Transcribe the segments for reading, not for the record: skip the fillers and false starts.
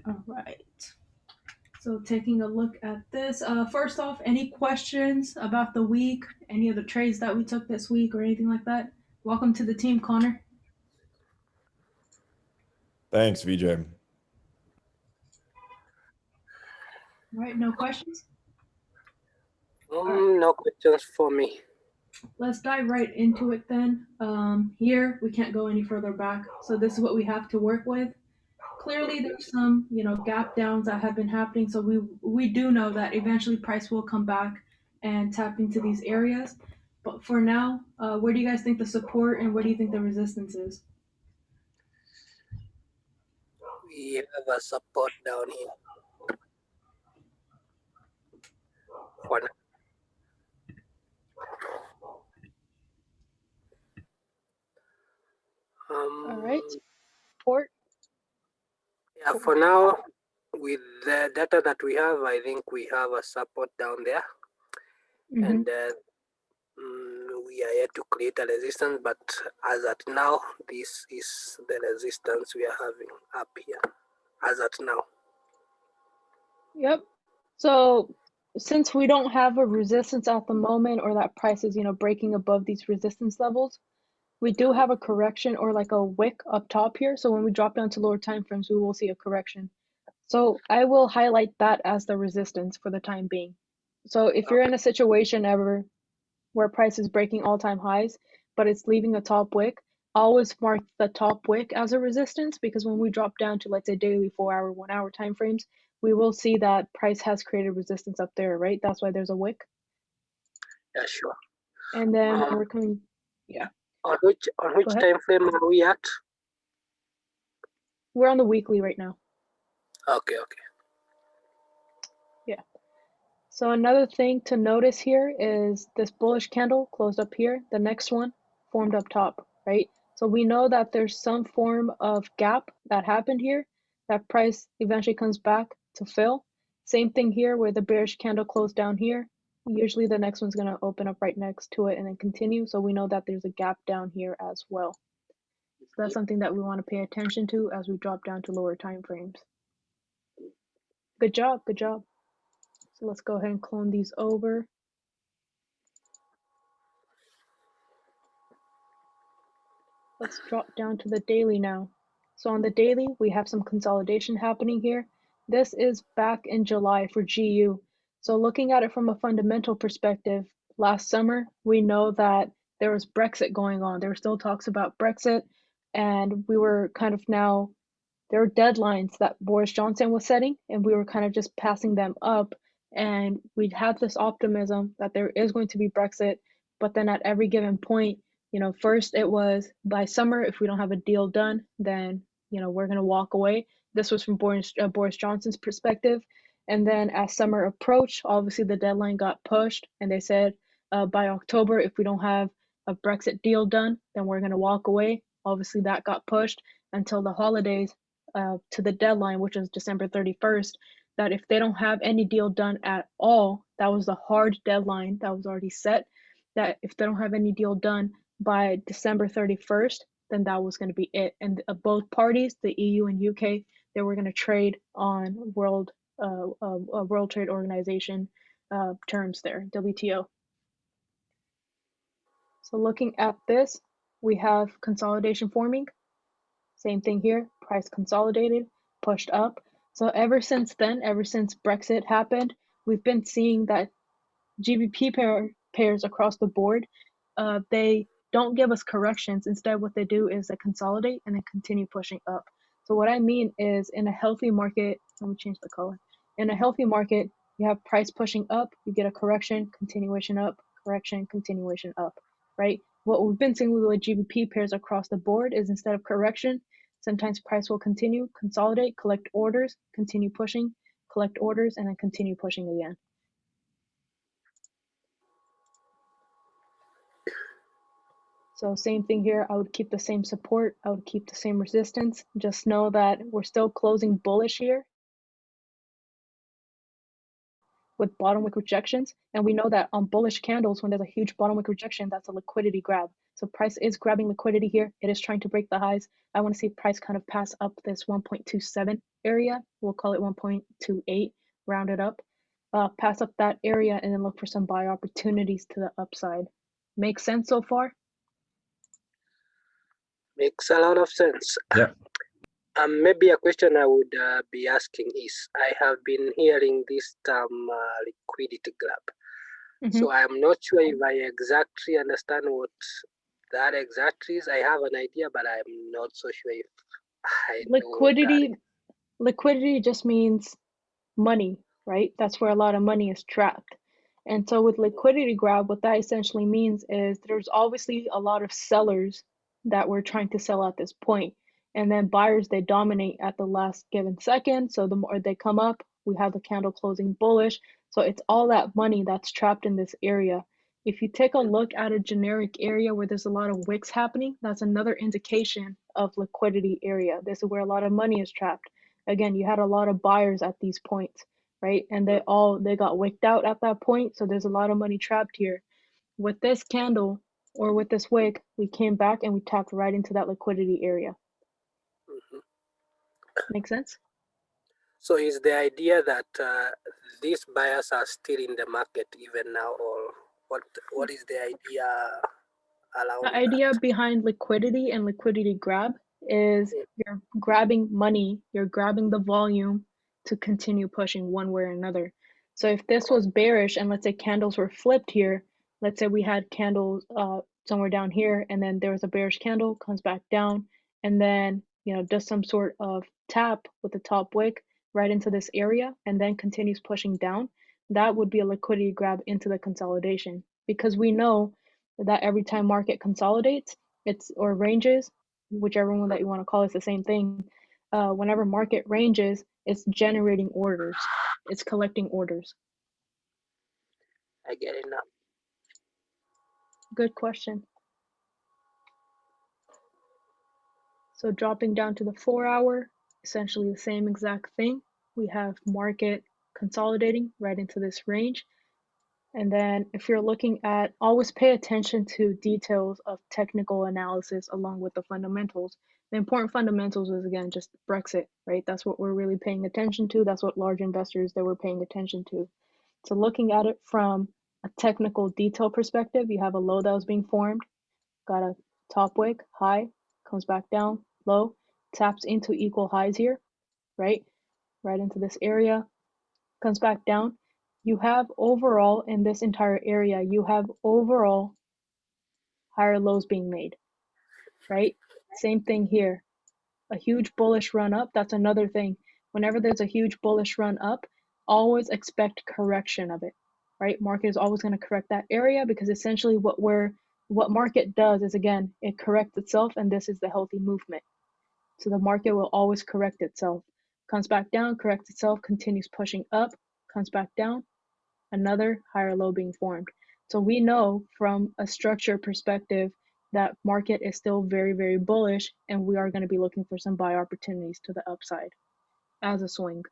All right. So taking a look at this, first off, any questions about the week, any of the trades that we took this week or anything like that? Welcome to the team, Connor. Thanks, VJ. All right, no questions? All right, No questions for me. let's dive right into it then. Here, we can't go any further back, so this is what we have to work with. Clearly, there's some, gap downs that have been happening, so we do know that eventually price will come back and tap into these areas. But for now, where do you guys think the support and where do you think the resistance is? We have a support down here for now. All right. Support. Yeah, for now, with the data that we have, I think we have a support down there, and we are yet to create a resistance. But as at now, this is the resistance we are having up here. As at now. Yep. So since we don't have a resistance at the moment, or that price is, breaking above these resistance levels, we do have a correction or like a wick up top here. So when we drop down to lower time frames, we will see a correction. So I will highlight that as the resistance for the time being. So if you're in a situation ever where price is breaking all-time highs, but it's leaving a top wick, always mark the top wick as a resistance, because when we drop down to, let's say, daily 4-hour, 1-hour time frames, we will see that price has created resistance up there, right? That's why there's a wick. Yeah, sure. And then when we're coming, yeah. On which time frame are we at? We're on the weekly right now. Okay. Yeah. So another thing to notice here is this bullish candle closed up here. The next one formed up top, right? So we know that there's some form of gap that happened here. That price eventually comes back to fill. Same thing here where the bearish candle closed down here. Usually the next one's going to open up right next to it and then continue. So we know that there's a gap down here as well. So that's something that we want to pay attention to as we drop down to lower time frames. Good job. Good job. So let's go ahead and clone these over. Let's drop down to the daily now. So on the daily, we have some consolidation happening here. This is back in July for GU. So looking at it from a fundamental perspective, last summer, we know that there was Brexit going on. There were still talks about Brexit, and we were kind of now, there were deadlines that Boris Johnson was setting, and we were kind of just passing them up. And we'd had this optimism that there is going to be Brexit, but then at every given point, first it was by summer, if we don't have a deal done, then, we're going to walk away. This was from Boris Johnson's perspective. And then as summer approached, obviously the deadline got pushed, and they said by October, if we don't have a Brexit deal done, then we're going to walk away. Obviously that got pushed until the holidays, to the deadline, which is December 31st, that if they don't have any deal done at all, that was the hard deadline that was already set, that if they don't have any deal done by December 31st, then that was going to be it. And both parties, the EU and UK, they were going to trade on World Trade Organization terms there, WTO. So looking at this, we have consolidation forming. Same thing here, price consolidated, pushed up. So ever since then, ever since Brexit happened, we've been seeing that GBP pairs across the board, they don't give us corrections. Instead, what they do is they consolidate and then continue pushing up. So what I mean is, in a healthy market, let me change the color. In a healthy market, you have price pushing up, you get a correction, continuation up, correction, continuation up, right? What we've been seeing with GBP pairs across the board is, instead of correction, sometimes price will continue, consolidate, collect orders, continue pushing, collect orders, and then continue pushing again. So same thing here, I would keep the same support, I would keep the same resistance. Just know that we're still closing bullish here. with bottom wick rejections. And we know that on bullish candles, when there's a huge bottom wick rejection, that's a liquidity grab. So price is grabbing liquidity here. It is trying to break the highs. I want to see price kind of pass up this 1.27 area. We'll call it 1.28, round it up. Pass up that area and then look for some buy opportunities to the upside. Make sense so far? Makes a lot of sense. Yeah. Maybe a question I would be asking is, I have been hearing this term liquidity grab. So I'm not sure if I exactly understand what that exactly is. I have an idea, but I'm not so sure if I know Liquidity just means money, right? That's where a lot of money is trapped. And so with liquidity grab, what that essentially means is there's obviously a lot of sellers that we're trying to sell at this point. And then buyers, they dominate at the last given second. So the more they come up, we have the candle closing bullish. So it's all that money that's trapped in this area. If you take a look at a generic area where there's a lot of wicks happening, that's another indication of liquidity area. This is where a lot of money is trapped. Again, you had a lot of buyers at these points, right? And they got wicked out at that point. So there's a lot of money trapped here. With this candle or with this wick, we came back and we tapped right into that liquidity area. Make sense? So is the idea that these buyers are still in the market even now, or what is the idea around The idea behind liquidity and liquidity grab is you're grabbing money, you're grabbing the volume to continue pushing one way or another. So if this was bearish and let's say candles were flipped here, let's say we had candles somewhere down here and then there was a bearish candle, comes back down, and then does some sort of tap with the top wick right into this area and then continues pushing down, that would be a liquidity grab into the consolidation, because we know that every time market consolidates, or ranges, whichever one that you want to call, it's the same thing. Whenever market ranges, it's generating orders, it's collecting orders. I get it now. Good question. So dropping down to the 4-hour, essentially the same exact thing. We have market consolidating right into this range. And then if you're looking at, always pay attention to details of technical analysis along with the fundamentals. The important fundamentals is, again, just Brexit, right? That's what we're really paying attention to. That's what large investors, they were paying attention to. So looking at it from a technical detail perspective, you have a low that was being formed, got a top wick, high, comes back down, low, taps into equal highs here, right? Right into this area, comes back down. You have overall in this entire area, you have overall higher lows being made, right? Same thing here. A huge bullish run up, that's another thing. Whenever there's a huge bullish run up, always expect correction of it, right? Market is always going to correct that area, because essentially what market does is, again, it corrects itself, and this is the healthy movement. So the market will always correct itself. Comes back down, corrects itself, continues pushing up, comes back down, another higher low being formed. So we know from a structure perspective that market is still very, very bullish, and we are going to be looking for some buy opportunities to the upside as a swing.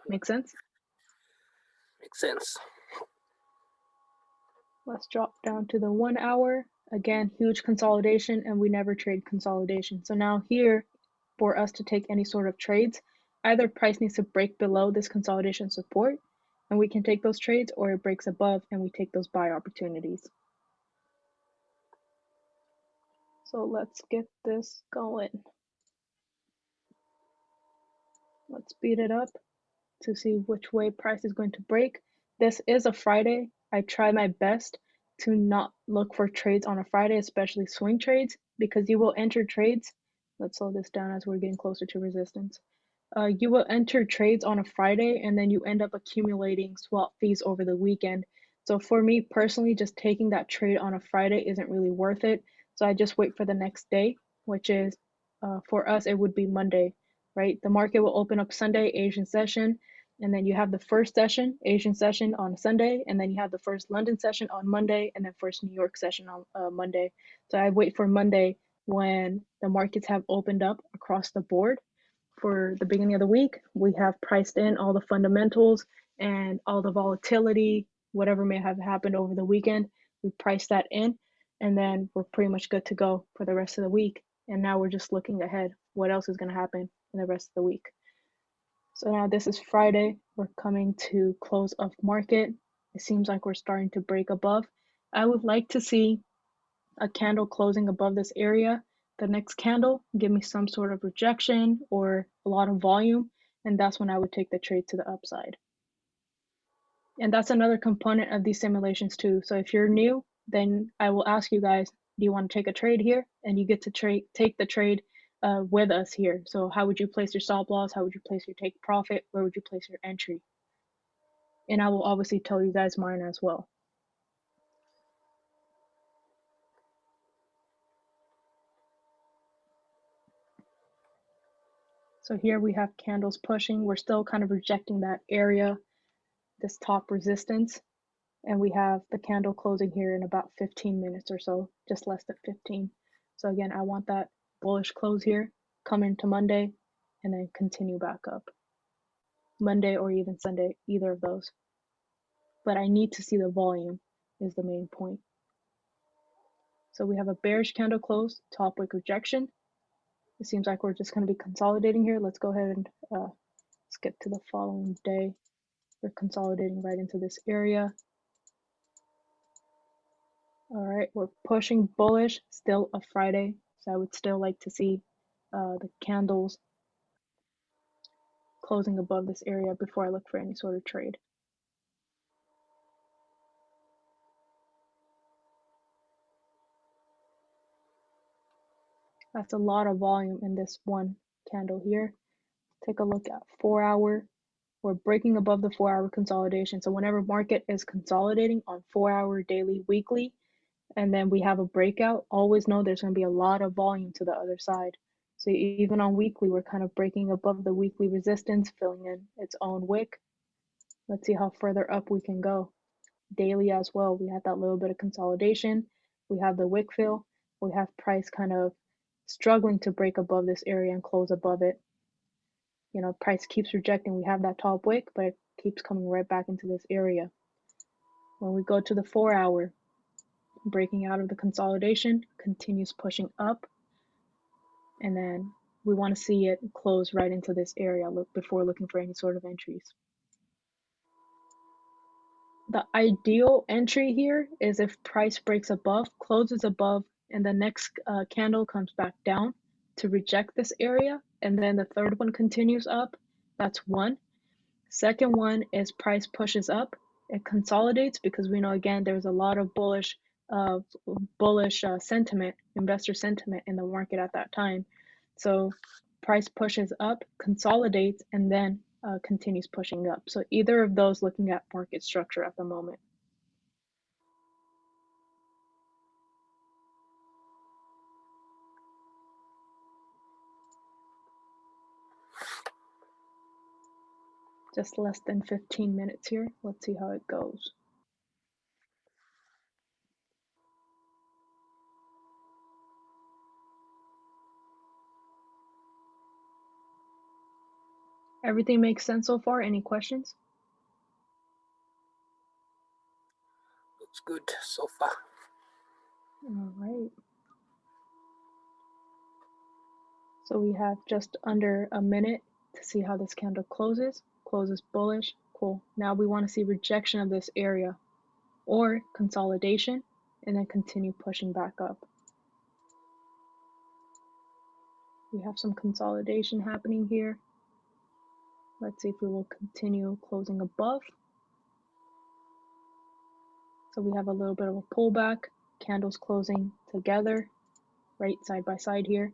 Make sense? Makes sense. Let's drop down to the 1 hour. Again, huge consolidation, and we never trade consolidation. So now here, for us to take any sort of trades, either price needs to break below this consolidation support, and we can take those trades, or it breaks above and we take those buy opportunities. So let's get this going. Let's speed it up to see which way price is going to break. This is a Friday. I try my best to not look for trades on a Friday, especially swing trades, because you will enter trades. Let's slow this down as we're getting closer to resistance. You will enter trades on a Friday, and then you end up accumulating swap fees over the weekend. So for me personally, just taking that trade on a Friday isn't really worth it. So I just wait for the next day, which is, for us, it would be Monday, right? The market will open up Sunday, Asian session, and then you have the first session, Asian session on Sunday, and then you have the first London session on Monday, and then first New York session on Monday. So I wait for Monday when the markets have opened up across the board. for the beginning of the week. We have priced in all the fundamentals and all the volatility, whatever may have happened over the weekend. We priced that in, and then we're pretty much good to go for the rest of the week. And now we're just looking ahead. What else is going to happen in the rest of the week? So now this is Friday. We're coming to close of market. It seems like we're starting to break above. I would like to see a candle closing above this area. The next candle give me some sort of rejection or a lot of volume, and that's when I would take the trade to the upside. And that's another component of these simulations too. So if you're new, then I will ask you guys, do you want to take a trade here? And you get to take the trade with us here. So how would you place your stop loss? How would you place your take profit? Where would you place your entry? And I will obviously tell you guys mine as well. So here we have candles pushing. We're still kind of rejecting that area, this top resistance. And we have the candle closing here in about 15 minutes or so, just less than 15. So again, I want that bullish close here, come into Monday, and then continue back up. Monday or even Sunday, either of those. But I need to see the volume is the main point. So we have a bearish candle close, top wick rejection. It seems like we're just going to be consolidating here. Let's go ahead and skip to the following day. We're consolidating right into this area. All right, we're pushing bullish, still a Friday, so I would still like to see the candles closing above this area before I look for any sort of trade. That's a lot of volume in this one candle here. Take a look at 4 hour. We're breaking above the 4 hour consolidation. So whenever market is consolidating on 4 hour, daily, weekly, and then we have a breakout, always know there's going to be a lot of volume to the other side. So even on weekly, we're kind of breaking above the weekly resistance, filling in its own wick. Let's see how further up we can go. Daily as well, we had that little bit of consolidation. We have the wick fill. We have price kind of struggling to break above this area and close above it. You know, price keeps rejecting. We have that top wick, but it keeps coming right back into this area. When we go to the 4 hour, breaking out of the consolidation, continues pushing up, and then we want to see it close right into this area before looking for any sort of entries. The ideal entry here is if price breaks above, closes above, and the next candle comes back down to reject this area, and then the third one continues up. That's one. Second one is price pushes up, it consolidates, because we know again there's a lot of bullish sentiment, investor sentiment in the market at that time. So price pushes up, consolidates, and then continues pushing up. So either of those, looking at market structure at the moment. Just less than 15 minutes here. Let's see how it goes. Everything makes sense so far? Any questions? Looks good so far. All right. So we have just under a minute to see how this candle closes. Closes bullish. Cool. Now we want to see rejection of this area or consolidation, and then continue pushing back up. We have some consolidation happening here. Let's see if we will continue closing above. So we have a little bit of a pullback, candles closing together, right side by side here.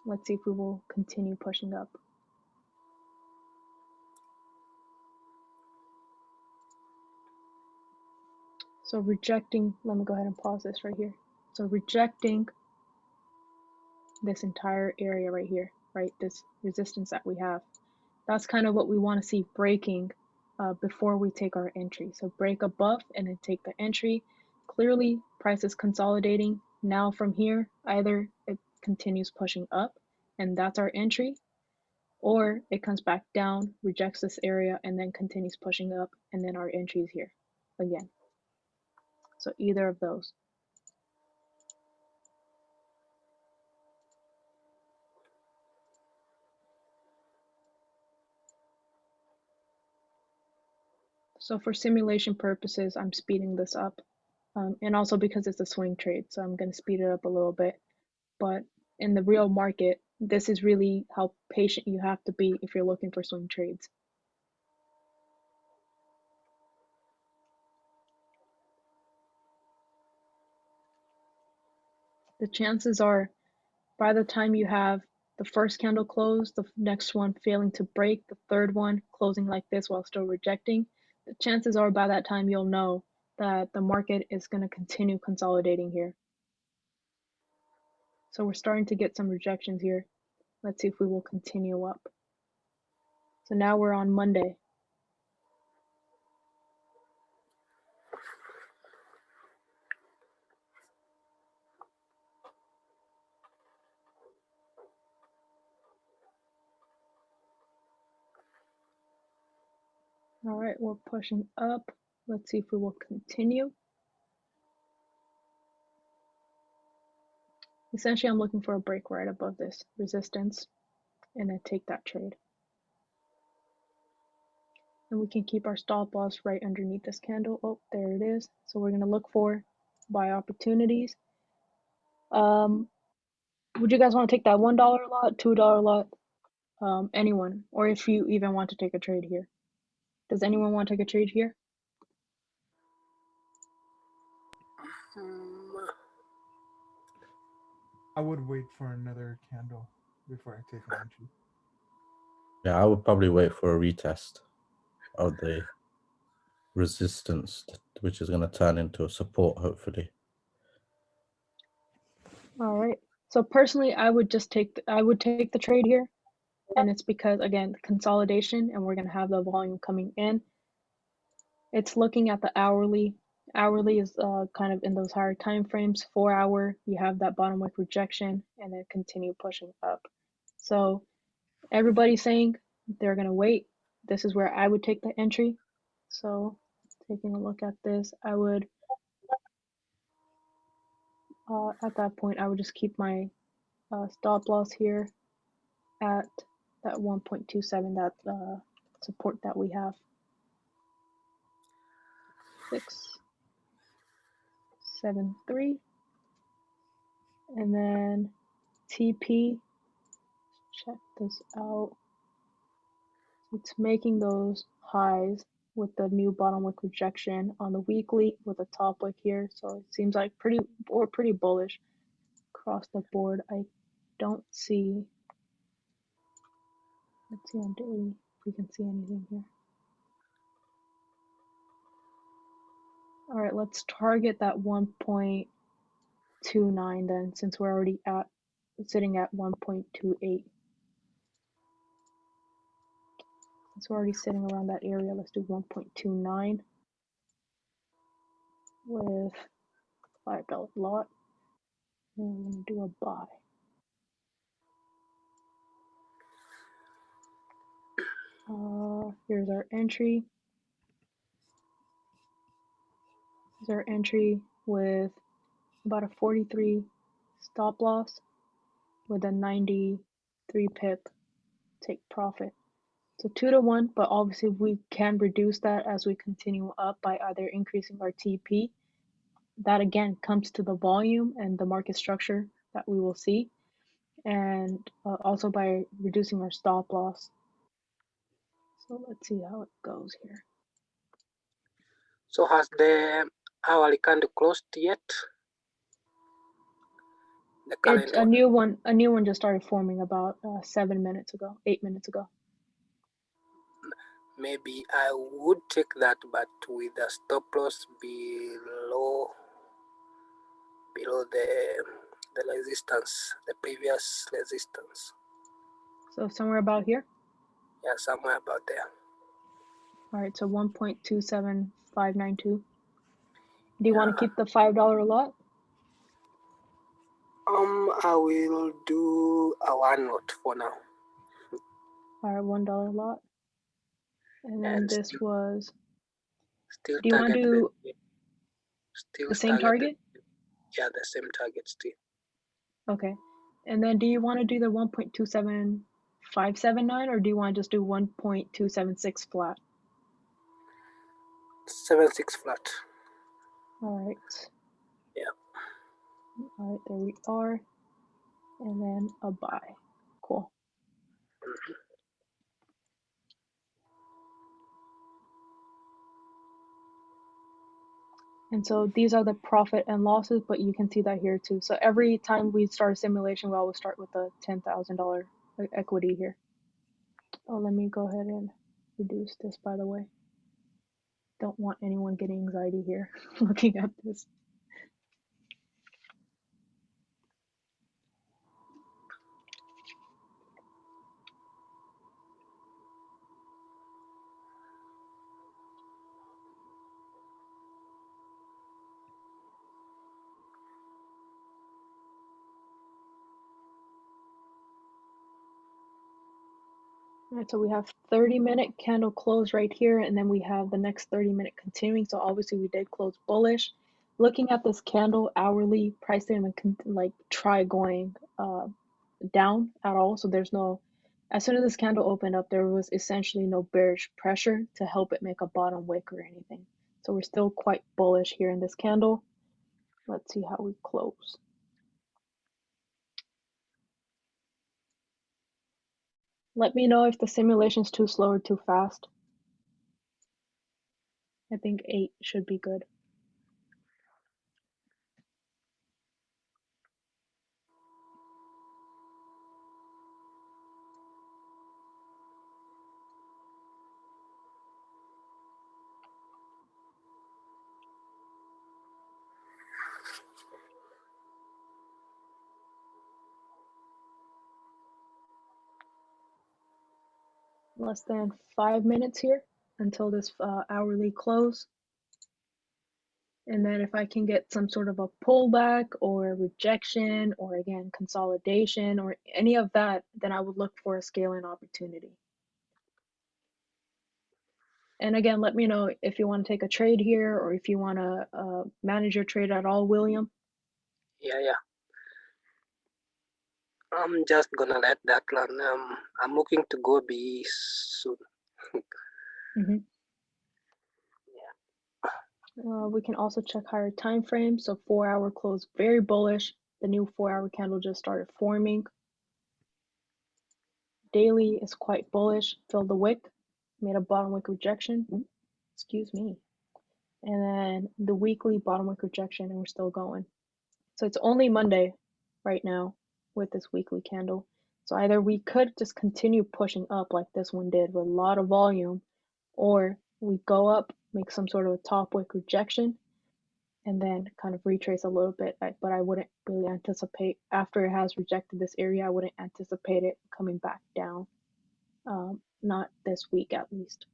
Let's see if we will continue pushing up. So rejecting, let me go ahead and pause this right here. So rejecting this entire area right here, right? This resistance that we have. That's kind of what we want to see breaking before we take our entry. So break above and then take the entry. Clearly, price is consolidating. Now from here, either it continues pushing up and that's our entry, or it comes back down, rejects this area, and then continues pushing up, and then our entry is here again. So either of those. So for simulation purposes, I'm speeding this up. And also because it's a swing trade, so I'm going to speed it up a little bit. But in the real market, this is really how patient you have to be if you're looking for swing trades. The chances are, by the time you have the first candle close, the next one failing to break, the third one closing like this while still rejecting, the chances are by that time you'll know that the market is going to continue consolidating here. So we're starting to get some rejections here. Let's see if we will continue up. So now we're on Monday. All right, we're pushing up. Let's see if we will continue. Essentially, I'm looking for a break right above this resistance and then take that trade. And we can keep our stop loss right underneath this candle. Oh, there it is. So we're going to look for buy opportunities. Would you guys want to take that $1 lot, $2 lot? Anyone, or if you even want to take a trade here. Does anyone want to take a trade here? I would wait for another candle before I take an entry. Yeah, I would probably wait for a retest of the resistance, which is going to turn into a support, hopefully. All right. So personally, I would just take the trade here, and it's because again consolidation, and we're going to have the volume coming in. It's looking at the hourly. Hourly is kind of in those higher time frames. 4 hour, you have that bottom wick rejection, and then continue pushing up. So everybody's saying they're going to wait. This is where I would take the entry. So taking a look at this, I would at that point I would just keep my stop loss here at that 1.27, that support that we have. 673, and then TP, check this out. It's making those highs with the new bottom wick rejection on the weekly with a top wick here, so it seems like pretty bullish across the board. I don't see, let's see on daily if we can see anything here. All right, let's target that 1.29 then, since we're already sitting at 1.28. Since we're already sitting around that area, let's do 1.29 with $5 lot. And I'm gonna do a buy. Here's our entry. Here's our entry with about a 43 stop loss with a 93 pip take profit. So 2 to 1, but obviously we can reduce that as we continue up by either increasing our TP. That again comes to the volume and the market structure that we will see, and also by reducing our stop loss. So let's see how it goes here. So has the hourly candle closed yet? The current It's a new one just started forming about 7 minutes ago, 8 minutes ago. Maybe I would take that, but with the stop loss below the resistance, the previous resistance. So somewhere about here? Yeah, somewhere about there. All right, so 1.27592. Do you want to keep the $5 lot? I will do a one lot for now. Higher $1 lot. And then And this was, still do you want to do still the same targeted. target? Yeah, the same target still. Okay. And then do you want to do the 1.27579 or do you want to just do 1.276 flat? 7.6 flat. All right. Yeah. All right, there we are. And then a buy. Cool. And so these are the profit and losses, but you can see that here too. So every time we start a simulation, we always start with a $10,000 equity here. Oh, let me go ahead and reduce this, by the way. Don't want anyone getting anxiety here looking at this. All right, so we have 30-minute candle close right here, and then we have the next 30-minute continuing. So obviously we did close bullish. Looking at this candle hourly, price didn't even like try going down at all. So there's no, as soon as this candle opened up, there was essentially no bearish pressure to help it make a bottom wick or anything. So we're still quite bullish here in this candle. Let's see how we close. Let me know if the simulation is too slow or too fast. I think 8 should be good. Less than 5 minutes here until this hourly close. And then if I can get some sort of a pullback or a rejection or again consolidation or any of that, then I would look for a scaling opportunity. And again, let me know if you want to take a trade here or if you want to manage your trade at all, William. Yeah. I'm just gonna let that run. I'm looking to go be soon. We can also check higher time frames. So 4-hour close very bullish. The new 4-hour candle just started forming. Daily is quite bullish. Filled the wick, made a bottom wick rejection. Excuse me. And then the weekly bottom wick rejection, and we're still going. So it's only Monday right now with this weekly candle. So either we could just continue pushing up like this one did with a lot of volume, or we go up, make some sort of a top wick rejection, and then kind of retrace a little bit. But I wouldn't really anticipate, after it has rejected this area, I wouldn't anticipate it coming back down. Not this week at least.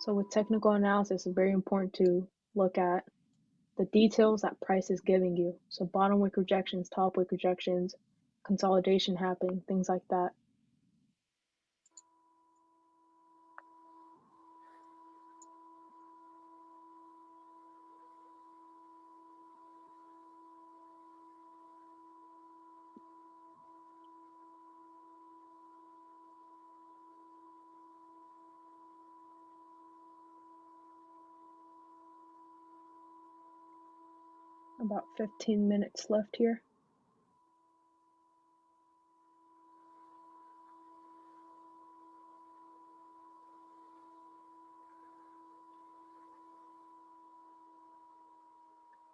So with technical analysis, it's very important to look at the details that price is giving you. So bottom wick rejections, top wick rejections, consolidation happening, things like that. About 15 minutes left here.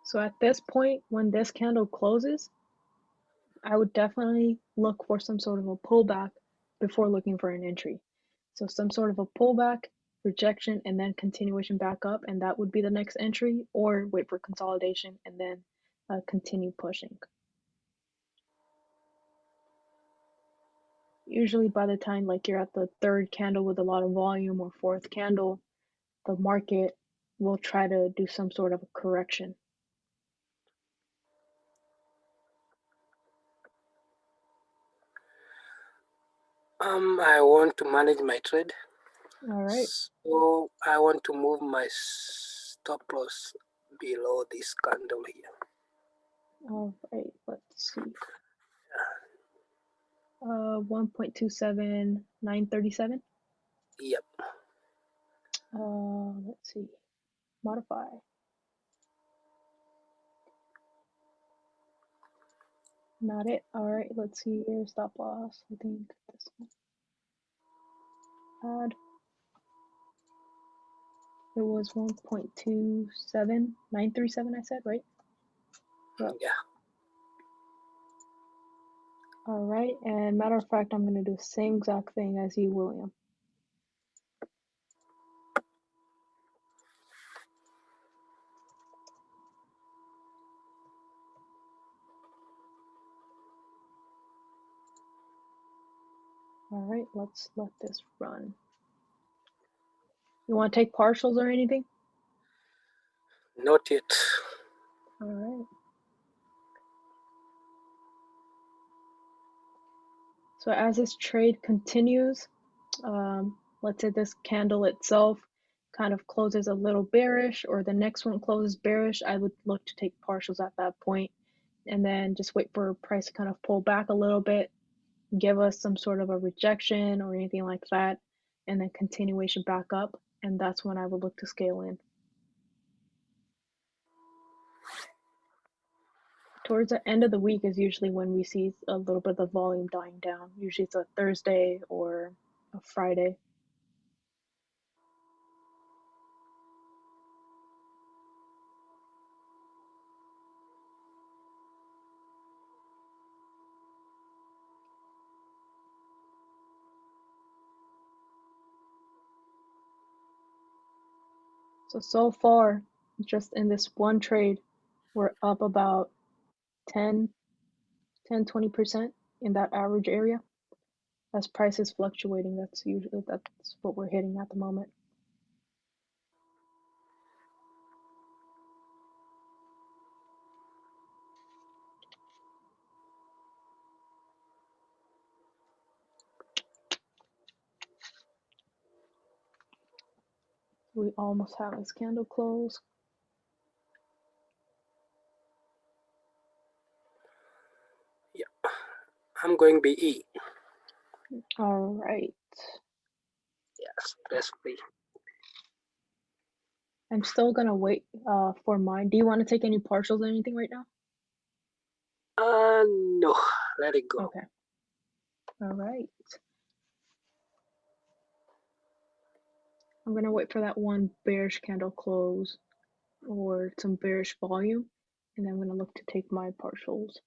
So at this point, when this candle closes, I would definitely look for some sort of a pullback before looking for an entry. So some sort of a pullback, rejection, and then continuation back up, and that would be the next entry, or wait for consolidation and then continue pushing. Usually by the time like you're at the third candle with a lot of volume or fourth candle, the market will try to do some sort of a correction. I want to manage my trade. All right. So I want to move my stop loss below this candle here. All right. Let's see. 1.27937. Yep. Let's see. Modify. Not it. All right. Let's see here. Stop loss. I think this one. Add. It was 1.27937. I said, right? Yep. Yeah. All right. And matter of fact, I'm gonna do the same exact thing as you, William. All right, let's let this run. You want to take partials or anything? Not yet. All right. So as this trade continues, let's say this candle itself kind of closes a little bearish, or the next one closes bearish, I would look to take partials at that point, and then just wait for price to kind of pull back a little bit, give us some sort of a rejection or anything like that, and then continuation back up, and that's when I would look to scale in. Towards the end of the week is usually when we see a little bit of the volume dying down. Usually it's a Thursday or a Friday. So far, just in this one trade, we're up about 10, 20% in that average area. As price is fluctuating, that's what we're hitting at the moment. We almost have this candle close. Yeah. I'm going BE. All right. Yes, stress free. I'm still gonna wait for mine. Do you want to take any partials or anything right now? No, let it go. Okay. All right. I'm gonna wait for that one bearish candle close or some bearish volume, and then I'm gonna look to take my partials.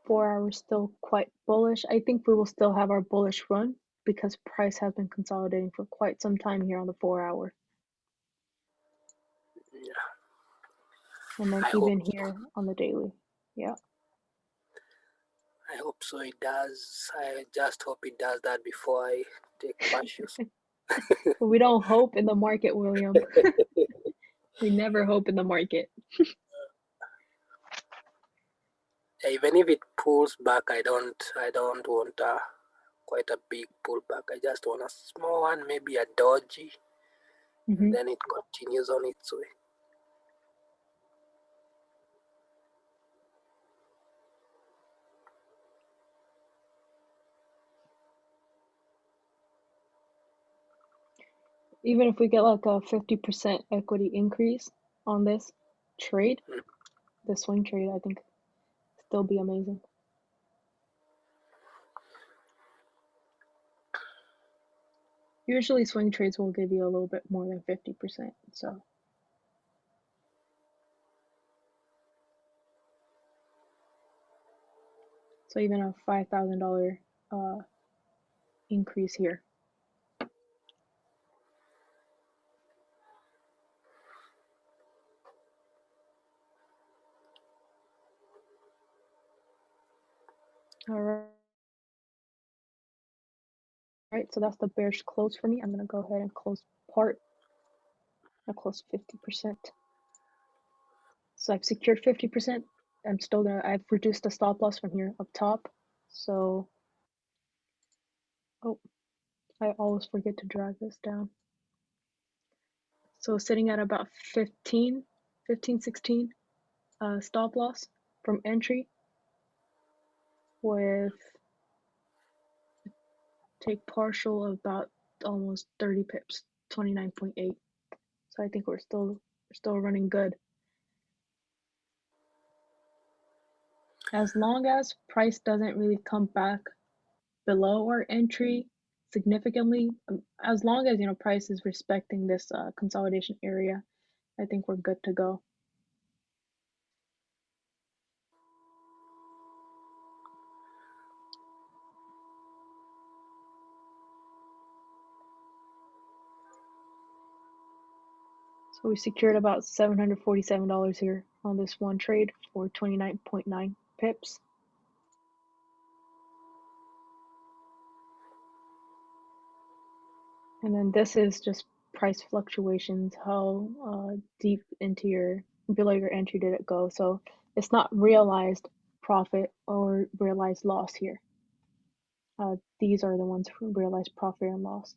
Four hours still quite bullish. I think we will still have our bullish run because price has been consolidating for quite some time here on the 4 hour. Yeah. And then I even hope so. here on the daily. Yeah. I hope so it does. I just hope it does that before I take partials. But we don't hope in the market, William. We never hope in the market. Even if it pulls back, I don't want quite a big pullback. I just want a small one, maybe a dodgy, and then it continues on its way. Even if we get like a 50% equity increase on this trade, the swing trade, I think still be amazing. Usually swing trades will give you a little bit more than 50%. So even a $5,000 increase here. All right, right, so that's the bearish close for me. I'm gonna go ahead and close part. I'll close 50%. So I've secured 50%. I've reduced the stop loss from here up top. So, oh, I always forget to drag this down. So sitting at about 15, 16 stop loss from entry with take partial of about almost 30 pips, 29.8. So I think we're still running good. As long as price doesn't really come back below our entry significantly, as long as price is respecting this consolidation area, I think we're good to go. So we secured about $747 here on this one trade for 29.9 pips. And then this is just price fluctuations, how deep into below your entry did it go. So it's not realized profit or realized loss here. These are the ones who realize profit and loss.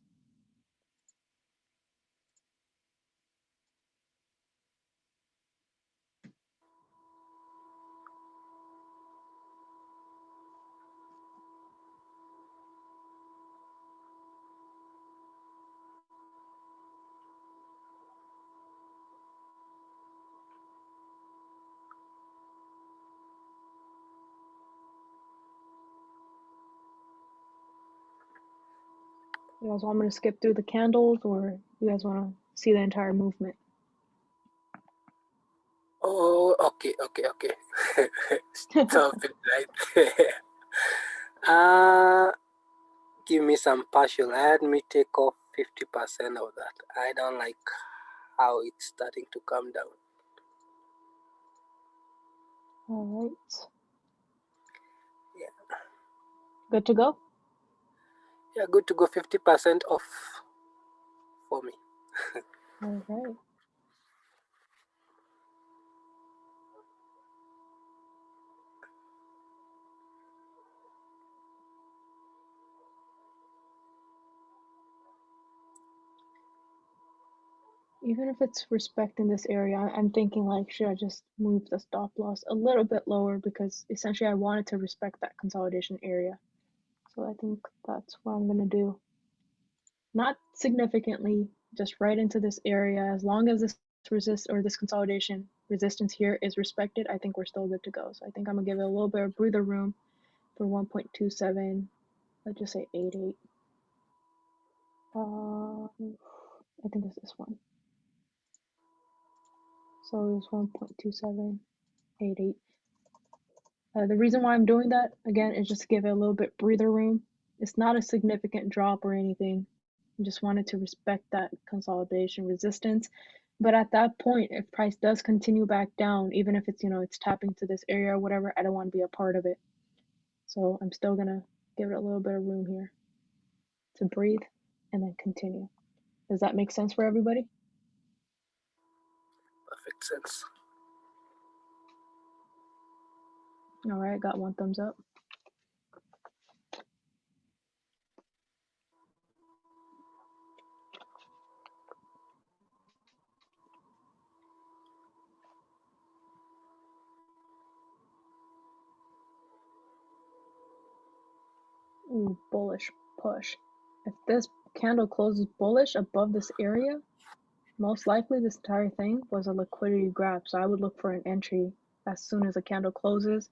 You guys want me to skip through the candles, or you guys want to see the entire movement? Oh, okay. Stop it right there. Give me some partial. Let me take off 50% of that. I don't like how it's starting to come down. All right. Yeah. Good to go? Yeah, good to go. 50% off for me. All right. Even if it's respecting this area, I'm thinking like, should I just move the stop loss a little bit lower, because essentially I wanted to respect that consolidation area. So I think that's what I'm gonna do. Not significantly, just right into this area. As long as this this consolidation resistance here is respected, I think we're still good to go. So I think I'm gonna give it a little bit of breather room for 1.27. Let's just say 88. I think it's this one. So it's 1.2788. The reason why I'm doing that, again, is just to give it a little bit breather room. It's not a significant drop or anything. I just wanted to respect that consolidation resistance. But at that point, if price does continue back down, even if it's, it's tapping to this area or whatever, I don't want to be a part of it. So I'm still gonna give it a little bit of room here to breathe and then continue. Does that make sense for everybody? Perfect sense. All right, got one thumbs up. Ooh, bullish push. If this candle closes bullish above this area, most likely this entire thing was a liquidity grab. So I would look for an entry as soon as the candle closes.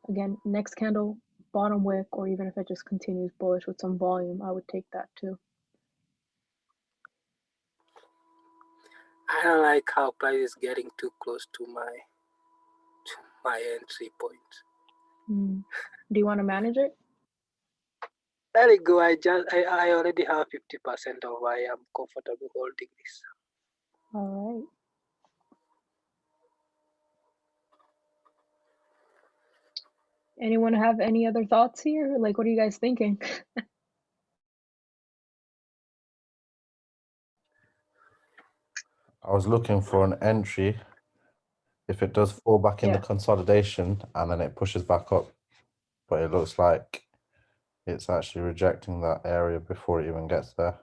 Again, next candle, bottom wick, or even if it just continues bullish with some volume, I would take that too. I don't like how price is getting too close to my entry point. Do you want to manage it? Let it go. I already have 50% of why I'm comfortable holding this. All right. Anyone have any other thoughts here? Like, what are you guys thinking? I was looking for an entry if it does fall back in the consolidation and then it pushes back up, but it looks like it's actually rejecting that area before it even gets there.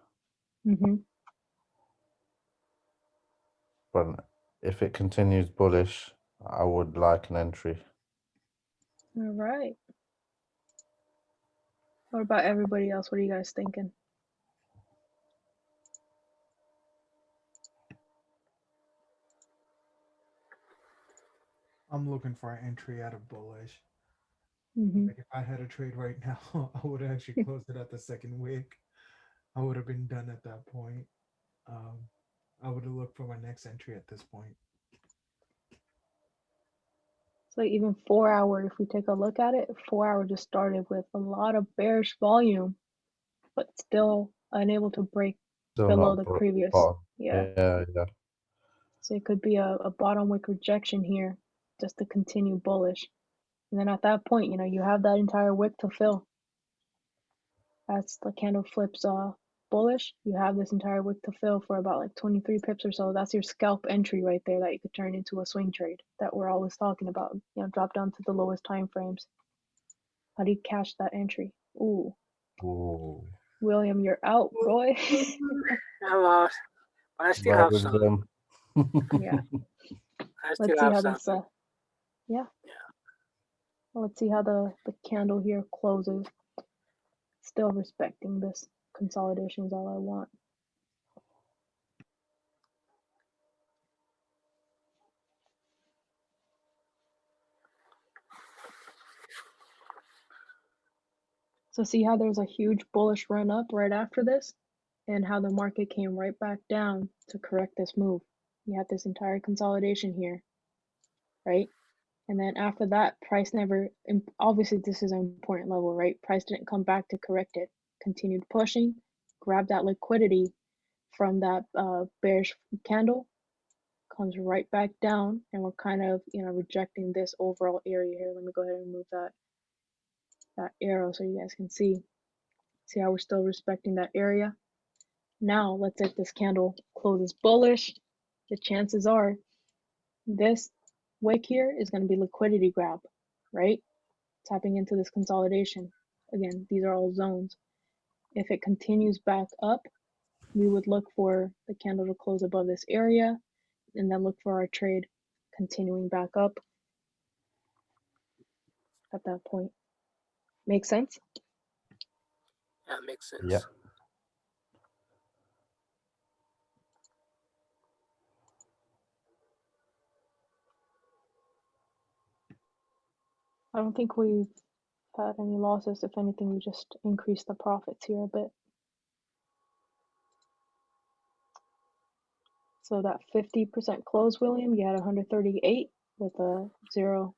Mm-hmm. But if it continues bullish, I would like an entry. All right. What about everybody else? What are you guys thinking? I'm looking for an entry out of bullish. Mm-hmm. Like if I had a trade right now, I would actually close it at the second wick. I would have been done at that point. I would have looked for my next entry at this point. So even 4 hour, if we take a look at it, 4 hour just started with a lot of bearish volume, but still unable to break Still below not the broke previous. bottom. Yeah. Yeah. So it could be a bottom wick rejection here just to continue bullish. And then at that point, you know, you have that entire wick to fill. As the candle flips bullish, you have this entire wick to fill for about like 23 pips or so. That's your scalp entry right there that you could turn into a swing trade that we're always talking about. You know, drop down to the lowest time frames. How do you cash that entry? Ooh, William, you're out, boy. I lost, but I still Well have some. done. Yeah. I Let's still see have how some. this yeah. Let's see how the candle here closes. Still respecting this consolidation is all I want. So see how there's a huge bullish run up right after this, and how the market came right back down to correct this move. You had this entire consolidation here, right? And then after that, price never, obviously this is an important level, right? Price didn't come back to correct it. Continued pushing, grabbed that liquidity from that bearish candle, comes right back down, and we're kind of, you know, rejecting this overall area here. Let me go ahead and move that arrow so you guys can see. See how we're still respecting that area? Now, let's say if this candle closes bullish, the chances are this wick here is going to be liquidity grab, right? Tapping into this consolidation. Again, these are all zones. If it continues back up, we would look for the candle to close above this area and then look for our trade continuing back up at that point. Make sense? Yeah, makes sense. Yeah. I don't think we've had any losses. If anything, we just increased the profits here a bit. So that 50% close, William, you had 138 with a 0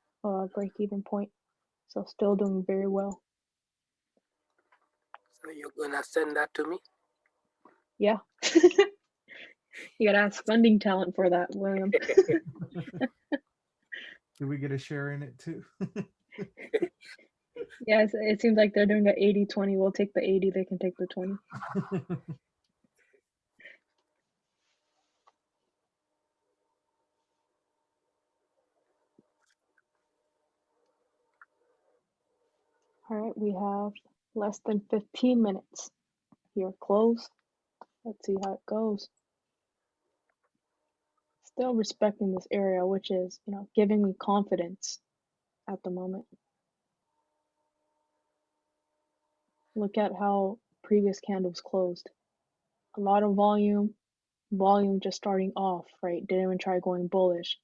break-even point. So still doing very well. So you're gonna send that to me? Yeah. You gotta ask funding talent for that, William. Do we get a share in it too? Yeah, it seems like they're doing an 80-20. We'll take the 80, they can take the 20. All right, we have less than 15 minutes here close. Let's see how it goes. Still respecting this area, which is, you know, giving me confidence at the moment. Look at how previous candles closed. A lot of volume just starting off, right? Didn't even try going bullish.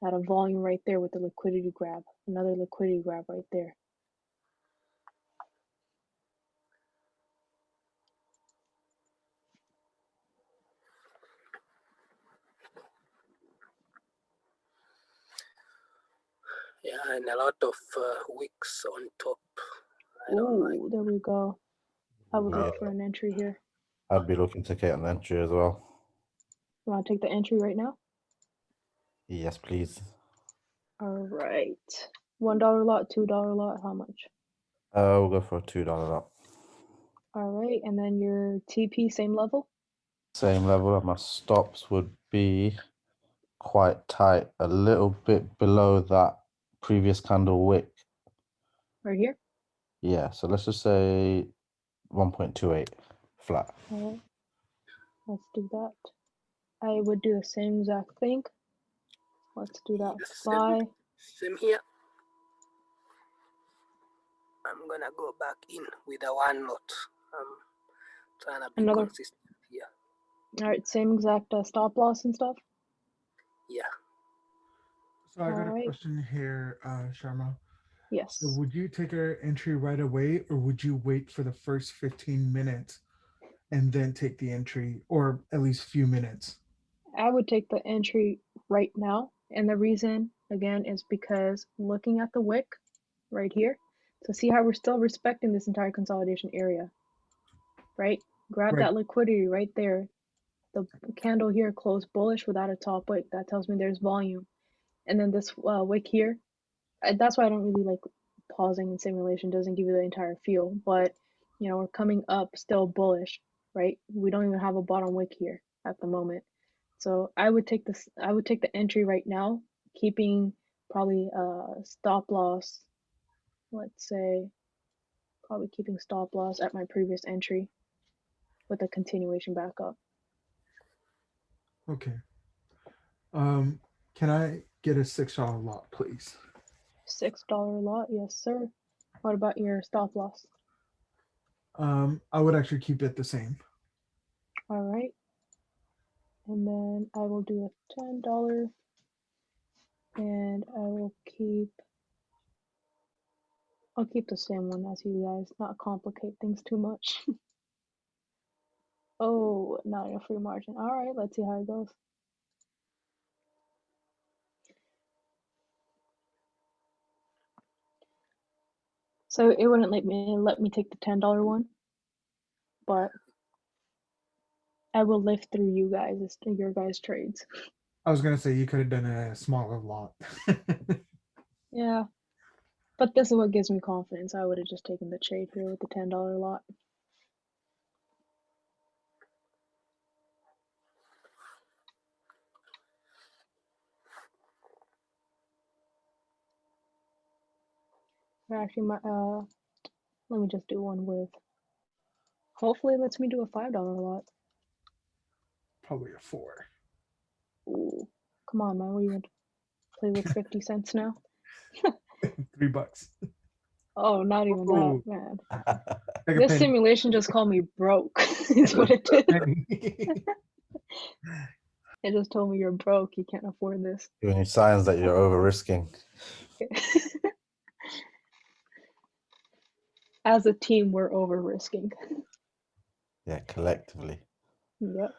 Had a volume right there with the liquidity grab. Another liquidity grab right there. Yeah, and a lot of wicks on top. I don't like. Ooh, there we go. I would Yeah. look for an entry here. I'd be looking to get an entry as well. You want to take the entry right now? Yes, please. All right. $1 lot, $2 lot, how much? We'll go for a $2 lot. All right, and then your TP, same level? Same level, and my stops would be quite tight, a little bit below that previous candle wick. Right here? Yeah, so let's just say 1.28 flat. All right. Let's do that. I would do the same exact thing. Let's do that Yes, fly. same here. I'm gonna go back in with a one lot. I'm trying to be Another. consistent here. All right, same exact stop loss and stuff. Yeah. So I got a Alright. question here, Sharma. Yes. So would you take an entry right away, or would you wait for the first 15 minutes and then take the entry, or at least few minutes? I would take the entry right now. And the reason, again, is because looking at the wick right here, to see how we're still respecting this entire consolidation area, right? Grab Right. that liquidity right there. The candle here closed bullish without a top wick. That tells me there's volume. And then this wick here, that's why I don't really like pausing in simulation. Doesn't give you the entire feel. But, you know, we're coming up still bullish, right? We don't even have a bottom wick here at the moment. So I would take this. I would take the entry right now, keeping probably stop loss. Let's say probably keeping stop loss at my previous entry with a continuation back up. Okay. Can I get a $6 lot, please? $6 lot, yes sir. What about your stop loss? I would actually keep it the same. All right. And then I will do a $10, and I'll keep the same one as you guys, not complicate things too much. Oh, not a free margin. All right, let's see how it goes. So it wouldn't let me take the $10 one, but I will live through your guys' trades. I was gonna say you could have done a smaller lot. Yeah, but this is what gives me confidence. I would have just taken the trade here with the $10 lot. Actually, let me just do one with. Hopefully, it lets me do a $5 lot. Probably a 4. Ooh, come on, man. What are you gonna play with 50 cents now? $3. Oh, not even Ooh. that, man. Like a This penny. simulation just called me broke. Is what it did. Penny. It just told me you're broke. You can't afford this. Giving you signs that you're over risking. As a team, we're over risking. Yeah, collectively. Yep.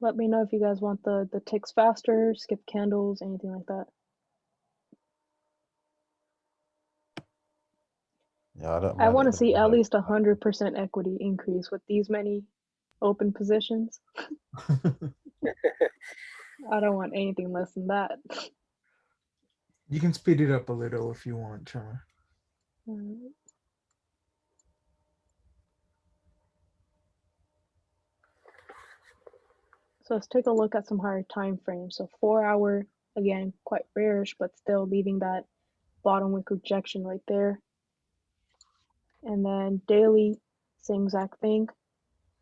Let me know if you guys want the ticks faster, skip candles, anything like that. Yeah, I don't I mind want it to see being at low. least 100% equity increase with these many open positions. I don't want anything less than that. You can speed it up a little if you want, Sharma. So let's take a look at some higher time frames. So 4 hour, again, quite bearish, but still leaving that bottom wick rejection right there. And then daily, same exact thing.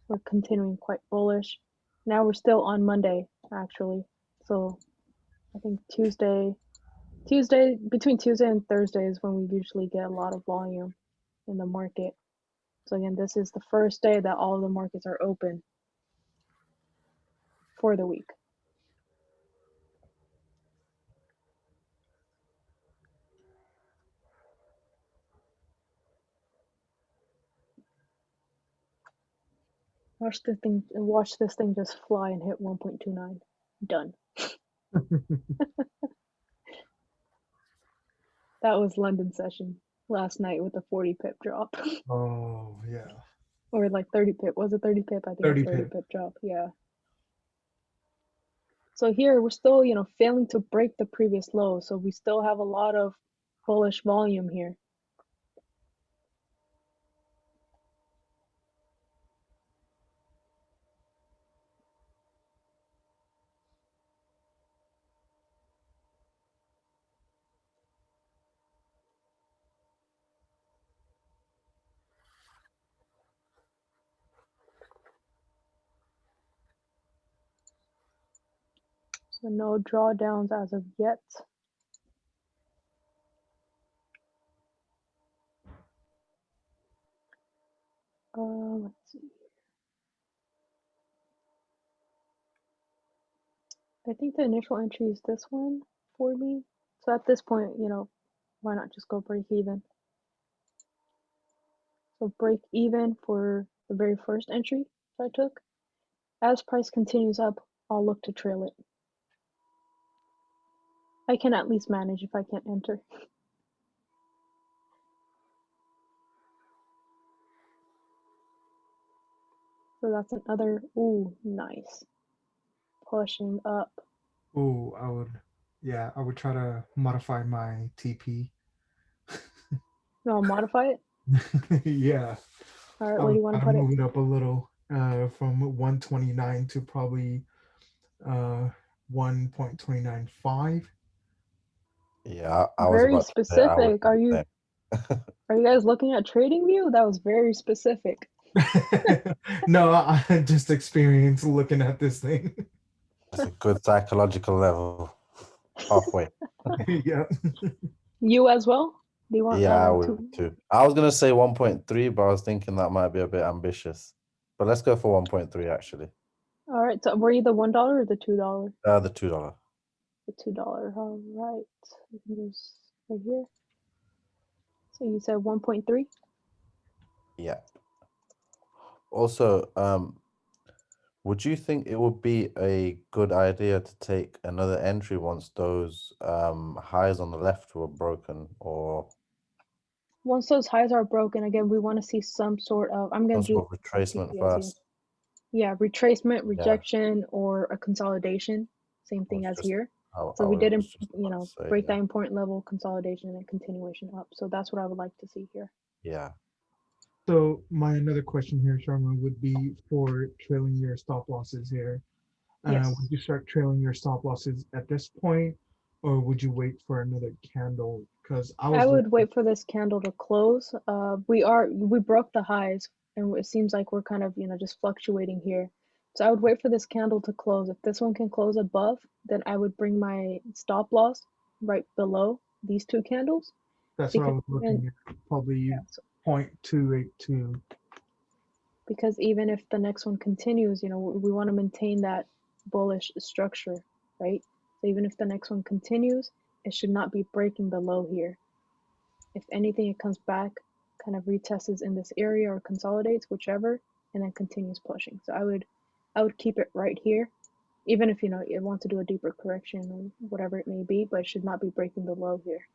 We're continuing quite bullish. Now we're still on Monday, actually. So I think between Tuesday and Thursday is when we usually get a lot of volume in the market. So again, this is the first day that all of the markets are open for the week. Watch this thing just fly and hit 1.29. Done. That was London session last night with a 40 pip drop. Oh, yeah. Or like 30 pip. Was it 30 pip? I think 30 it was 30 pip. pip drop. Yeah. So here we're still, failing to break the previous low. So we still have a lot of bullish volume here. So no drawdowns as of yet. Let's see. I think the initial entry is this one for me. So at this point, you know, why not just go break even? So break even for the very first entry that I took. As price continues up, I'll look to trail it. I can at least manage if I can't enter. So that's another, ooh, nice. Pushing up. Ooh, I would try to modify my TP. No, I'll modify it. Yeah. All right, I where do would you want to kind of put it? move it up a little, from 129 to probably 1.295. Yeah, I was Very about to say I would specific. do Are the you guys looking at TradingView? That was very specific. No, I just experienced looking at this thing. That's a good psychological level. Halfway. Yeah. You as well? Do you want Yeah, I two? would too. I was gonna say 1.3, but I was thinking that might be a bit ambitious. But let's go for 1.3 actually. All right. So were you the $1 or the $2? The $2. The $2. All right. We can just right here. So you said 1.3. Yeah. Also, would you think it would be a good idea to take another entry once those highs on the left were broken, or Once those highs are broken, again, we want to see some sort of. I'm some gonna do sort of retracement TP as you. first? Yeah, retracement, Yeah, rejection, or a consolidation. Same I thing was as just here. I, So I we was didn't, just you about know, to say, break yeah. that important level, consolidation, and continuation up. So that's what I would like to see here. Yeah. So my another question here, Sharma, would be for trailing your stop losses here. Yes. Would you start trailing your stop losses at this point, or would you wait for another candle? Because I would wait for this candle to close. We broke the highs, and it seems like we're kind of, you know, just fluctuating here. So I would wait for this candle to close. If this one can close above, then I would bring my stop loss right below these two candles. That's what I was And looking at, probably yeah, so 0.282. because even if the next one continues, you know, we want to maintain that bullish structure, right? So even if the next one continues, it should not be breaking the low here. If anything, it comes back, kind of retests in this area or consolidates, whichever, and then continues pushing. So I would keep it right here, even if, you know, it wants to do a deeper correction or whatever it may be, but it should not be breaking the low here.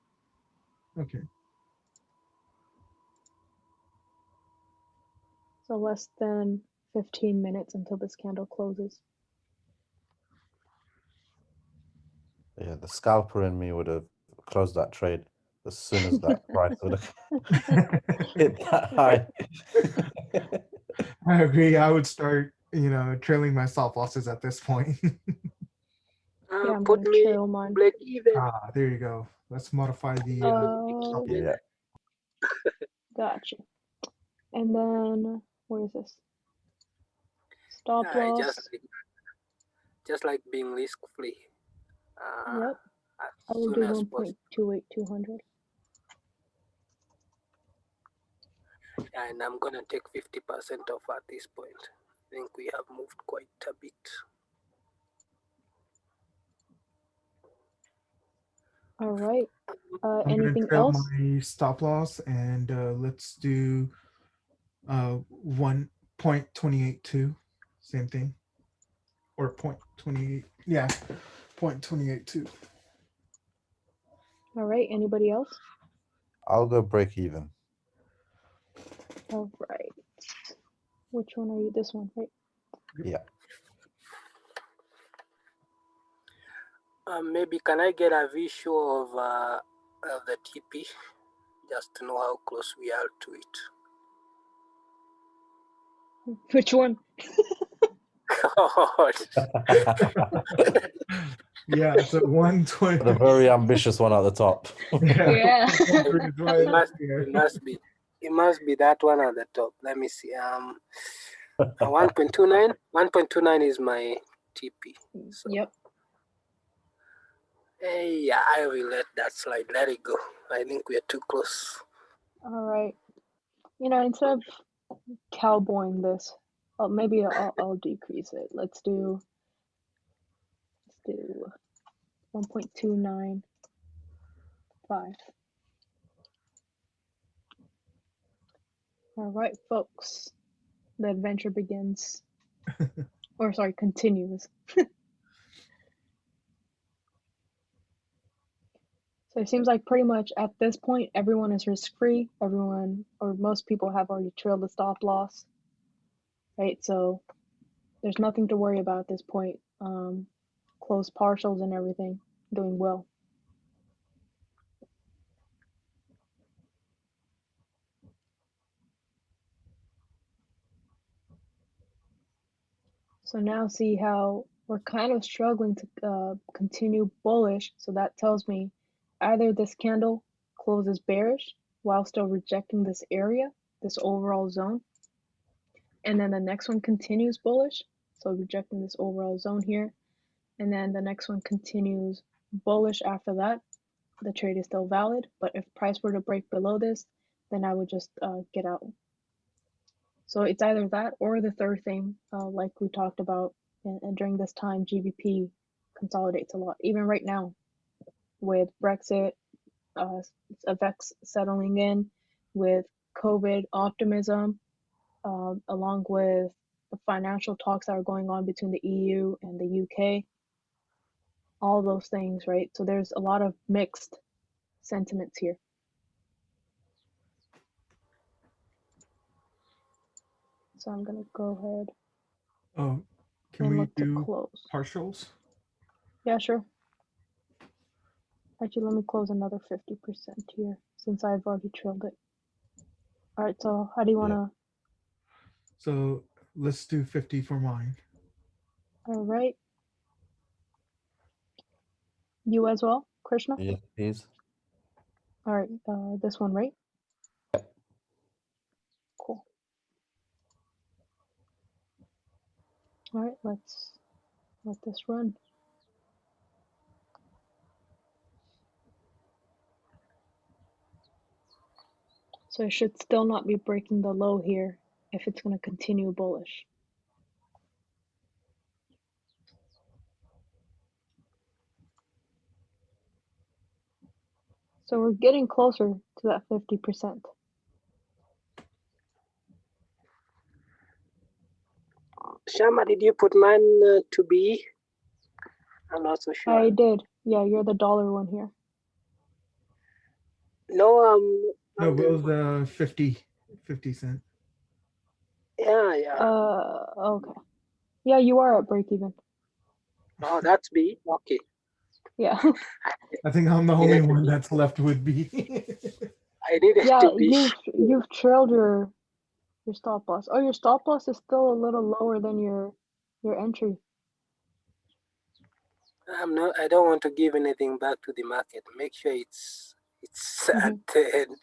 Okay. So less than 15 minutes until this candle closes. Yeah, the scalper in me would have closed that trade as soon as that price would have hit that high. I agree. I would start, trailing my stop losses at this point. Yeah, I'm Put gonna me trail mine. break even. There you go. Let's modify the. Yeah. Gotcha. And then where is this? Stop loss. Just like being risk free. Yep. As I will soon do as possible. 1.28200. And I'm gonna take 50% off at this point. I think we have moved quite a bit. All right. I'm Anything gonna trail else? my stop loss, and let's do 1.282. Same thing. Or 0.28. Yeah, 0.282. All right. Anybody else? I'll go break even. All right. Which one are you? This one, right? Yeah. Maybe can I get a visual of of the TP just to know how close we are to it. Which one? God. Yeah, it's a 120. The very ambitious one at the top. Yeah. It must be that one at the top. Let me see. 1.29. 1.29 is my TP. So, Yep. yeah, I will let that slide. Let it go. I think we are too close. All right. Instead of cowboying this, maybe I'll decrease it. Let's do 1.295. All right, folks. The adventure begins. Or sorry, continues. So it seems like pretty much at this point, everyone is risk-free. Everyone, or most people, have already trailed the stop loss, right? So there's nothing to worry about at this point. Closed partials and everything, doing well. So now see how we're kind of struggling to continue bullish. So that tells me either this candle closes bearish while still rejecting this area, this overall zone, and then the next one continues bullish, so rejecting this overall zone here, and then the next one continues bullish after that. The trade is still valid, but if price were to break below this, then I would just get out. So it's either that or the third thing, like we talked about, and during this time, GBP consolidates a lot. Even right now, with Brexit, effects settling in, with COVID optimism, along with the financial talks that are going on between the EU and the UK, all those things, right? So there's a lot of mixed sentiments here. So I'm gonna go ahead Can and we look to do close. partials? Yeah, sure. Actually, let me close another 50% here since I've already trailed it. All right, so how do you wanna? So let's do 50 for mine. All right. You as well, Krishna? Yes, please. All right, this one, right? Cool. All right, let's let this run. So it should still not be breaking the low here if it's going to continue bullish. So we're getting closer to that 50%. Sharma, did you put mine to be? I'm not so sure. I did. Yeah, you're the dollar one here. No, No, it was 50 cent. Yeah. Okay. Yeah, you are at break even. Oh, that's B. Okay. Yeah. I think I'm the only one that's left with B. I did it Yeah, to B. you've trailed your stop loss. Oh, your stop loss is still a little lower than your entry. I don't want to give anything back to the market. Make sure it's at the end.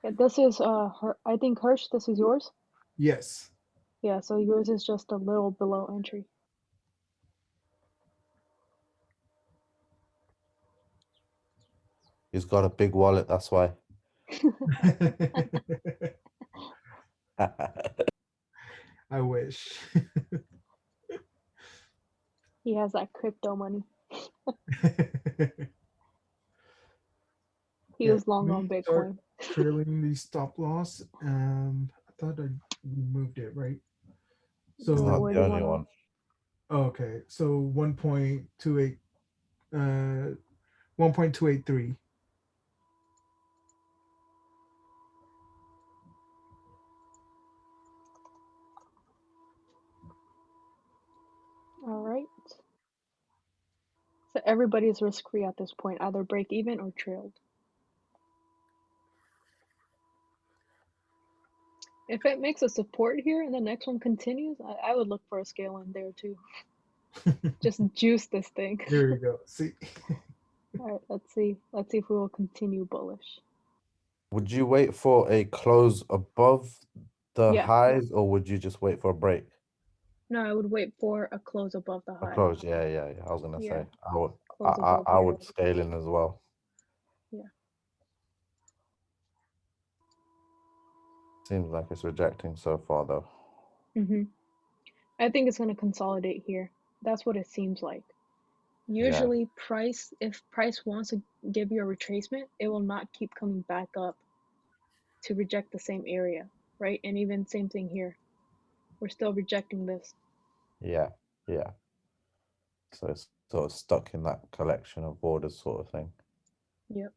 Yeah, this is I think Hirsch, this is yours. Yes. Yeah, so yours is just a little below entry. He's got a big wallet, that's why. I wish. He has that crypto money. He was long on Bitcoin. Trailing the stop loss. I thought I removed it, right? So It's not where the do you only wanna? one. okay, so 1.28 1.283. All right. So everybody's risk-free at this point, either break even or trailed. If it makes a support here and the next one continues, I would look for a scale in there too. Just juice this thing. There we go. See. All right, let's see. Let's see if we will continue bullish. Would you wait for a close above the Yeah. highs, or would you just wait for a break? No, I would wait for a close above the A high. close, yeah. I was gonna Yeah. say I would. Close above I here. would scale in as well. Yeah. Seems like it's rejecting so far, though. I think it's going to consolidate here. That's what it seems like. Usually, if price wants to give you a retracement, it will not keep coming back up to reject the same area, right? And even same thing here. We're still rejecting this. Yeah. So it's sort of stuck in that collection of borders, sort of thing. Yep.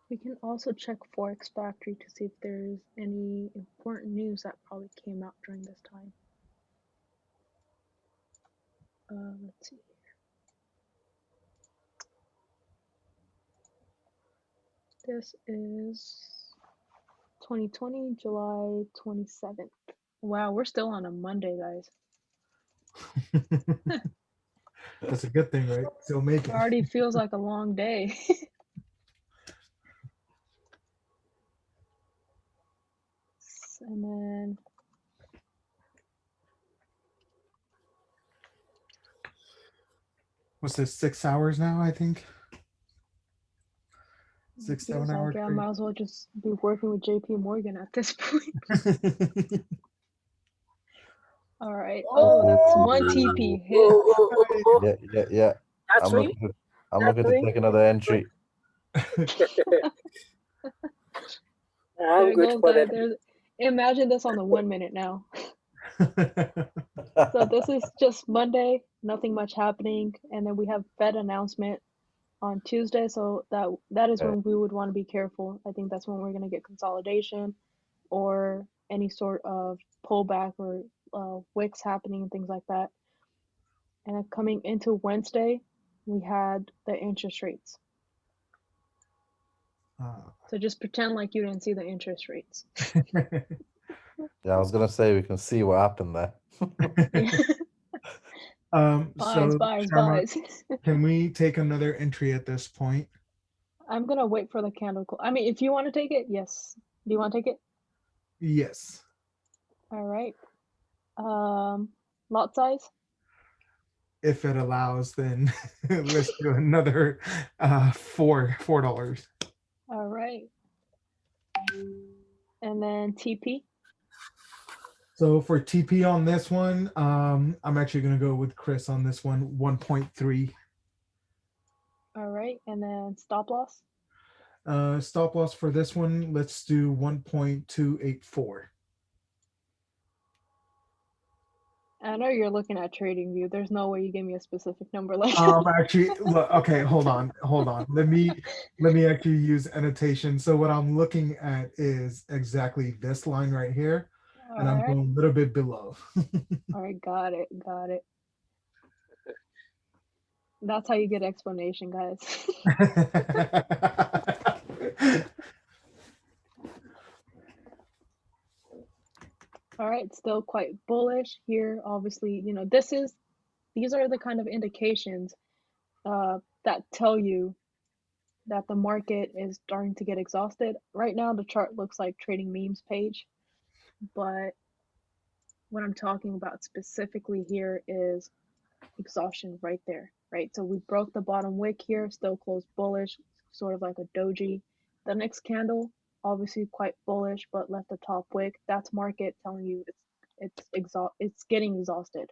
We can also check Forex Factory to see if there's any important news that probably came out during this time. Let's see. This is 2020, July 27th. Wow, we're still on a Monday, guys. That's a good thing, right? Still making. It already feels like a long day. And then What's this? 6 hours now, I think. 6, 7 hours. I might as well just be working with JP Morgan at this point. All right. Oh, that's one TP hit. Yeah. That's me. I'm looking to take another entry. I'm good for that. Imagine this on the 1 minute now. So this is just Monday, nothing much happening, and then we have Fed announcement on Tuesday. So that is when we would want to be careful. I think that's when we're going to get consolidation or any sort of pullback or wicks happening and things like that. And then coming into Wednesday, we had the interest rates. So just pretend like you didn't see the interest rates. Yeah, I was gonna say we can see what happened there. Buys. Can we take another entry at this point? I'm gonna wait for the candle. I mean, if you want to take it, yes. Do you want to take it? Yes. All right. Lot size? If it allows, then let's do another $4. All right. And then TP? So for TP on this one, I'm actually going to go with Chris on this one, 1.3. All right. And then stop loss? Stop loss for this one, let's do 1.284. I know you're looking at TradingView. There's no way you give me a specific number like that. Actually, look, okay, hold on. Let me actually use annotation. So what I'm looking at is exactly this line right here, and I'm going a little bit below. All right, got it. That's how you get explanation, guys. All right, still quite bullish here. Obviously, you know, these are the kind of indications that tell you that the market is starting to get exhausted. Right now, the chart looks like trading memes page, but what I'm talking about specifically here is exhaustion right there, right? So we broke the bottom wick here, still closed bullish, sort of like a doji. The next candle, obviously quite bullish, but left the top wick. That's market telling you it's getting exhausted.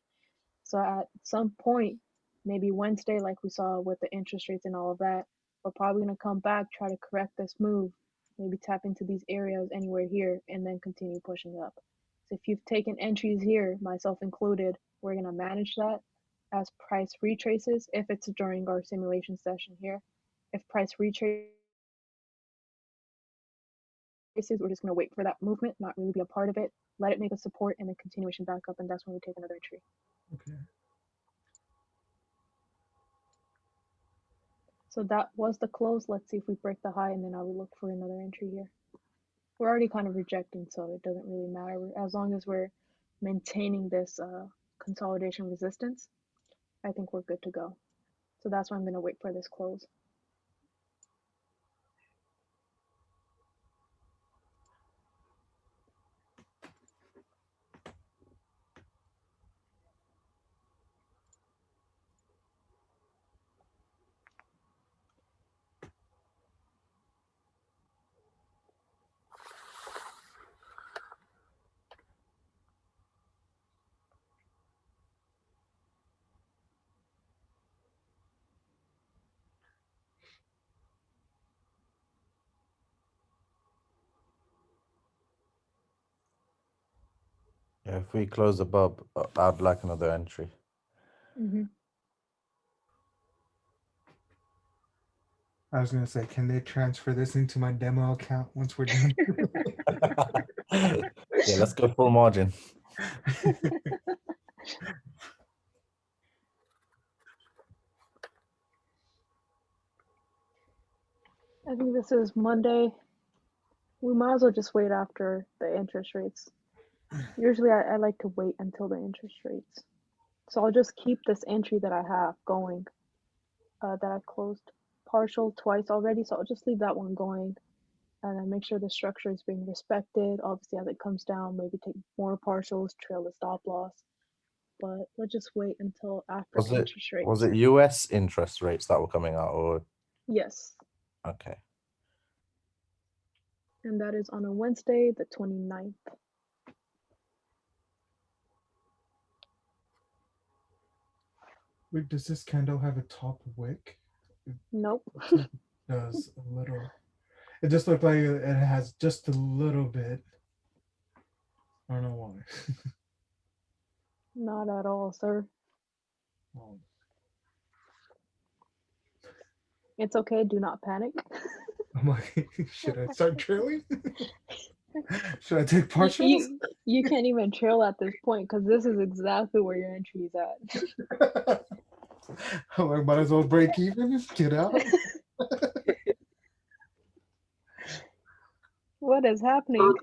So at some point, maybe Wednesday, like we saw with the interest rates and all of that, we're probably gonna come back, try to correct this move, maybe tap into these areas anywhere here, and then continue pushing up. So if you've taken entries here, myself included, we're gonna manage that as price retraces if it's during our simulation session here. If price retraces, we're just going to wait for that movement, not really be a part of it, let it make a support and then continuation back up, and that's when we take another entry. Okay. So that was the close. Let's see if we break the high, and then I will look for another entry here. We're already kind of rejecting, so it doesn't really matter. As long as we're maintaining this consolidation resistance, I think we're good to go. So that's why I'm going to wait for this close. Yeah, if we close above, I'd like another entry. I was gonna say, can they transfer this into my demo account once we're done? Yeah, let's go full margin. I think this is Monday. We might as well just wait after the interest rates. Usually I like to wait until the interest rates. So I'll just keep this entry that I have going, that I closed partial twice already. So I'll just leave that one going and then make sure the structure is being respected. Obviously, as it comes down, maybe take more partials, trail the stop loss. But let's just wait until after interest rates. Was it US interest rates that were coming out, or? Yes. Okay. And that is on a Wednesday, the 29th. Wait, does this candle have a top wick? Nope. It does a little. It just looked like it has just a little bit. I don't know why. Not at all, sir. Oh. It's okay. Do not panic. I'm like, should I start trailing? Should I take partials? You can't even trail at this point because this is exactly where your entry is at. I'm like, might as well break even, get out. What is happening?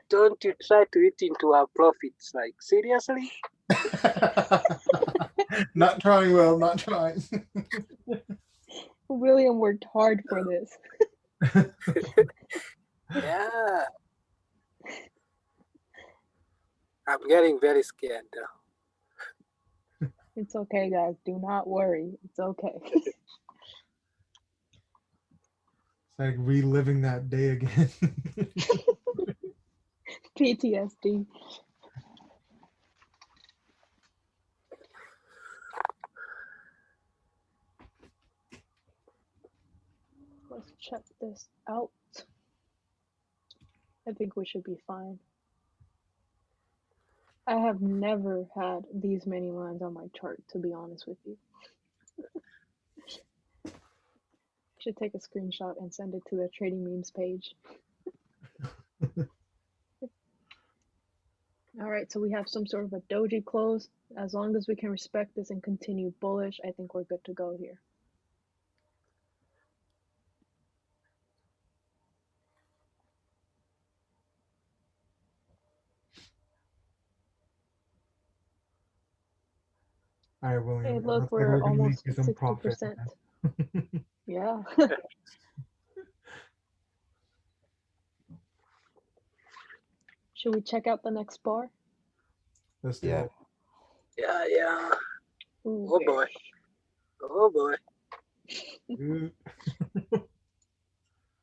Don't you try to eat into our profits? Like, seriously? Not trying, well, not trying. William worked hard for this. Yeah. I'm getting very scared now. It's okay, guys. Do not worry. It's okay. It's like reliving that day again. PTSD. Let's check this out. I think we should be fine. I have never had these many lines on my chart, to be honest with you. Should take a screenshot and send it to the trading memes page. All right, so we have some sort of a doji close. As long as we can respect this and continue bullish, I think we're good to go here. All right, William. Hey, look, Looks like we're gonna make almost you some profit. 60%. Yeah. Should we check out the next bar? Let's do Yeah. it. Yeah. Ooh, Oh boy. Oh boy.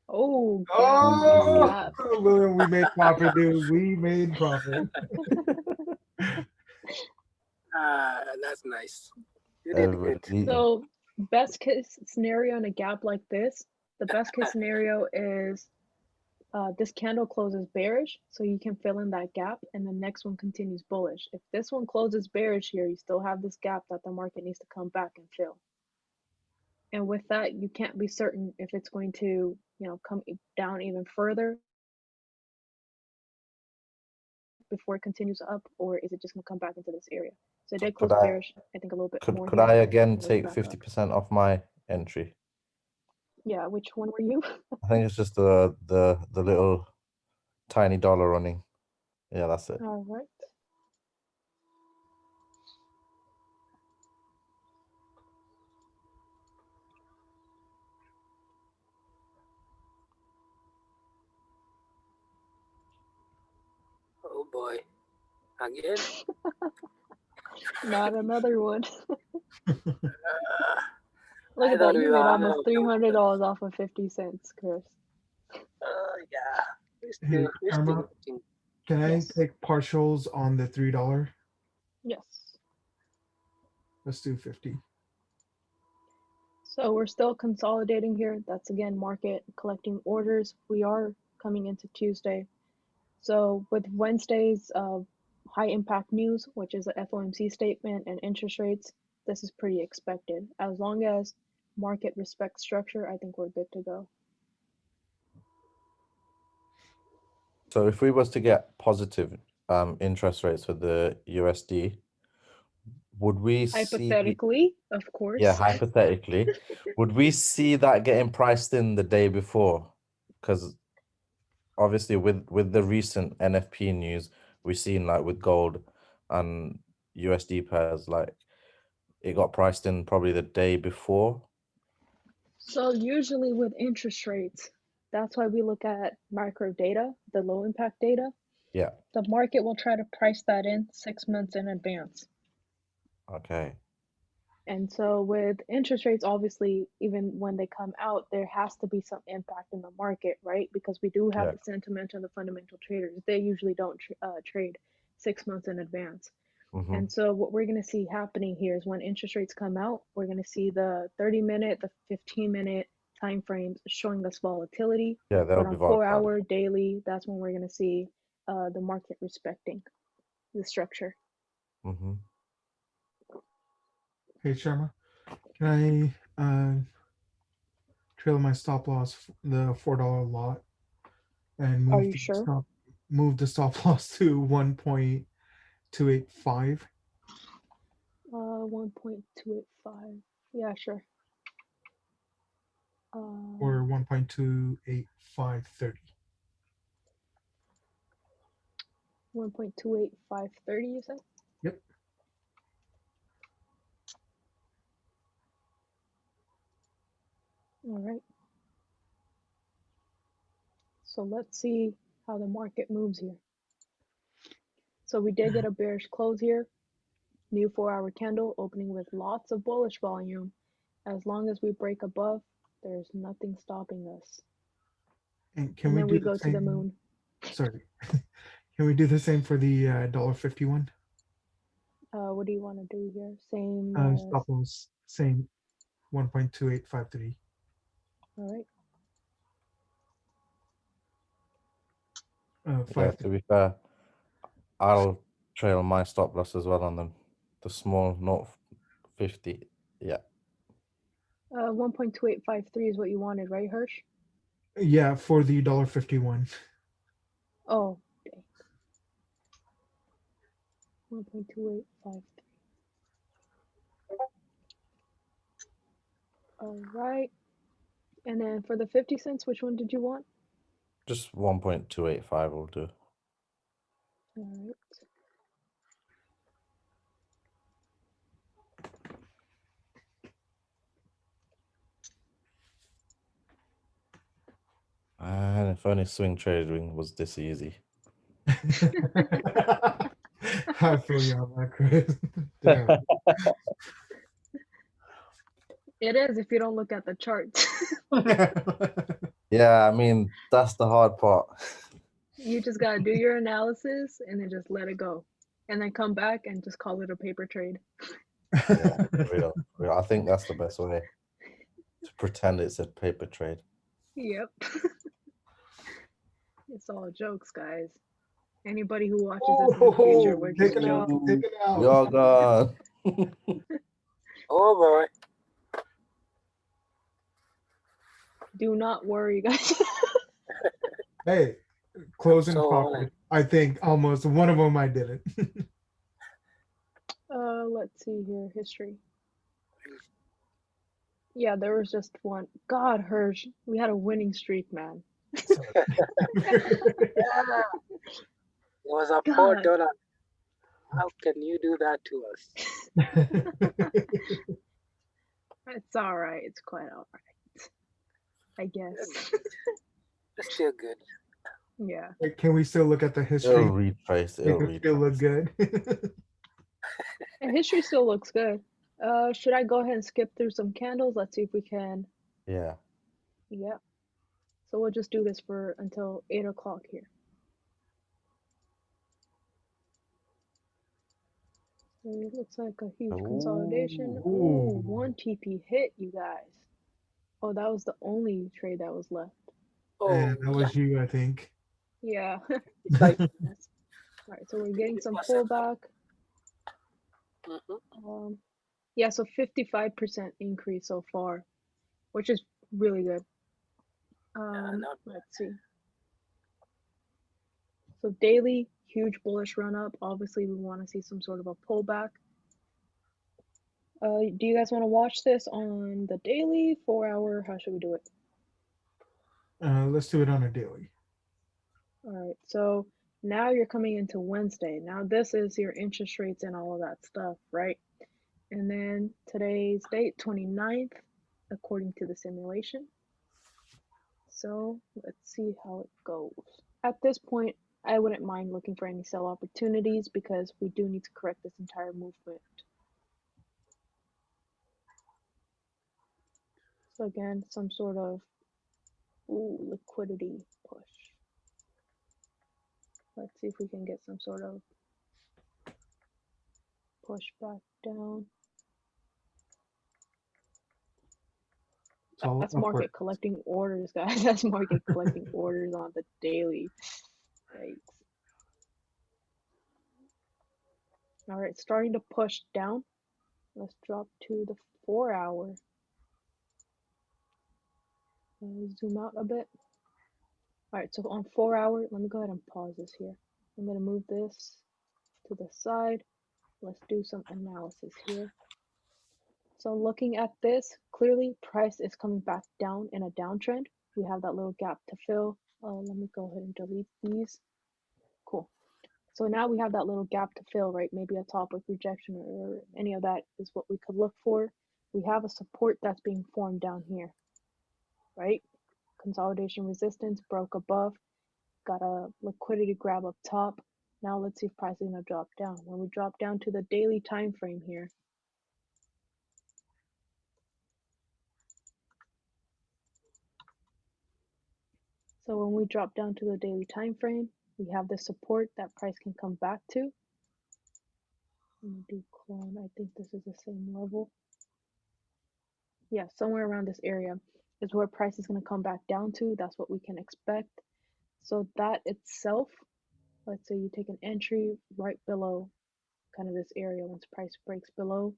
Oh, Oh, William, we made profit, dude. We made profit. That's nice. You did good. So, best case scenario in a gap like this, the best case scenario is this candle closes bearish, so you can fill in that gap, and the next one continues bullish. If this one closes bearish here, you still have this gap that the market needs to come back and fill. And with that, you can't be certain if it's going to, you know, come down even further before it continues up, or is it just going to come back into this area? So it did close bearish, I think a little bit more Could here. I again Move take back up. 50% off my entry? Yeah, which one were you? I think it's just the little tiny dollar running. Yeah, that's it. All right. Oh boy. Again? Not another one. Look I at thought that. we You were made almost $300 off of 50 cents, Chris. yeah. Hey, We're Sharma, still can I Yes. take partials on the $3? Yes. Let's do 50. So we're still consolidating here. That's again market collecting orders. We are coming into Tuesday. So with Wednesday's high impact news, which is the FOMC statement and interest rates, this is pretty expected. As long as market respects structure, I think we're good to go. So if we was to get positive interest rates for the USD, would we see? Hypothetically, of course. Yeah, hypothetically, would we see that getting priced in the day before? Because obviously, with the recent NFP news, we've seen like with gold and USD pairs, like it got priced in probably the day before. So usually with interest rates, that's why we look at micro data, the low impact data. Yeah. The market will try to price that in 6 months in advance. Okay. And so with interest rates, obviously, even when they come out, there has to be some impact in the market, right? Because we do have Yeah. the sentimental and the fundamental traders. They usually don't trade 6 months in advance. Mm-hmm. And so what we're going to see happening here is when interest rates come out, we're going to see the 30-minute, the 15-minute time frames showing us volatility. Yeah, But they'll on be volatile. 4-hour daily, that's when we're going to see the market respecting the structure. Mm-hmm. Hey, Sharma, can I trail my stop loss, the $4 lot, and Are move you the sure? stop loss to 1.285? 1.285. Yeah, sure. Or 1.28530. 1.28530, you said? Yep. All right. So let's see how the market moves here. So we did get a bearish close here. New 4-hour candle opening with lots of bullish volume. As long as we break above, there's nothing stopping us. And can And we then do we the go same? to the moon. Sorry. Can we do the same for the $1.51? What do you want to do here? Same. Stop loss, same 1.2853. All right. Yeah, to be fair, I'll trail my stop loss as well on the small note 50. Yeah. 1.2853 is what you wanted, right, Hirsch? Yeah, for the $1.51. Oh, dang. 1.2853. All right. And then for the 50 cents, which one did you want? Just 1.285 will do. All right. And if only swing trading was this easy. I feel you on that, Chris. Damn. It is if you don't look at the charts. Yeah, I mean, that's the hard part. You just gotta do your analysis and then just let it go. And then come back and just call it a paper trade. Yeah, for real. I think that's the best way to pretend it's a paper trade. Yep. It's all jokes, guys. Anybody who watches this in the future, we're just Take it out. joking. Take it out. You're gone. oh boy. Do not worry, guys. Hey, closing So profit. I think almost one of them I didn't. Let's see here. History. Yeah, there was just one. God, Hirsch, we had a winning streak, man. Sorry. yeah, it was a God. $4. How can you do that to us? It's all right. It's quite all right, I guess. It's still good. Yeah. Can we still look at the It'll history? retrace. Make It'll it still look retrace. good. And history still looks good. Should I go ahead and skip through some candles? Let's see if we can. Yeah. Yeah. So we'll just do this for until 8 o'clock here. So it looks like a huge consolidation. Ooh. Ooh, one TP hit, you guys. Oh, that was the only trade that was left. And Oh, that was you, I think. Yeah. it's like Yes. All right, so we're getting some 50%. pullback. Mhm. Yeah, so 55% increase so far, which is really good. Not bad. Let's see. So daily, huge bullish run up. Obviously, we want to see some sort of a pullback. Do you guys want to watch this on the daily, 4-hour? How should we do it? Let's do it on a daily. All right, so now you're coming into Wednesday. Now this is your interest rates and all of that stuff, right? And then today's date, 29th, according to the simulation. So let's see how it goes. At this point, I wouldn't mind looking for any sell opportunities because we do need to correct this entire movement. So again, some sort of liquidity push. Let's see if we can get some sort of push back down. That's market collecting orders, guys. That's market collecting orders on the daily. Yikes. All right, starting to push down. Let's drop to the 4-hour. Zoom out a bit. All right, so on 4-hour, let me go ahead and pause this here. I'm going to move this to the side. Let's do some analysis here. So looking at this, clearly price is coming back down in a downtrend. We have that little gap to fill. Let me go ahead and delete these. Cool. So now we have that little gap to fill, right? Maybe a topic rejection or any of that is what we could look for. We have a support that's being formed down here, right? Consolidation resistance broke above, got a liquidity grab up top. Now let's see if price is going to drop down. When we drop down to the daily time frame here, so when we drop down to the daily time frame, we have the support that price can come back to. Let me do clone. I think this is the same level. Yeah, somewhere around this area is where price is going to come back down to. That's what we can expect. So that itself, let's say you take an entry right below kind of this area. Once price breaks below,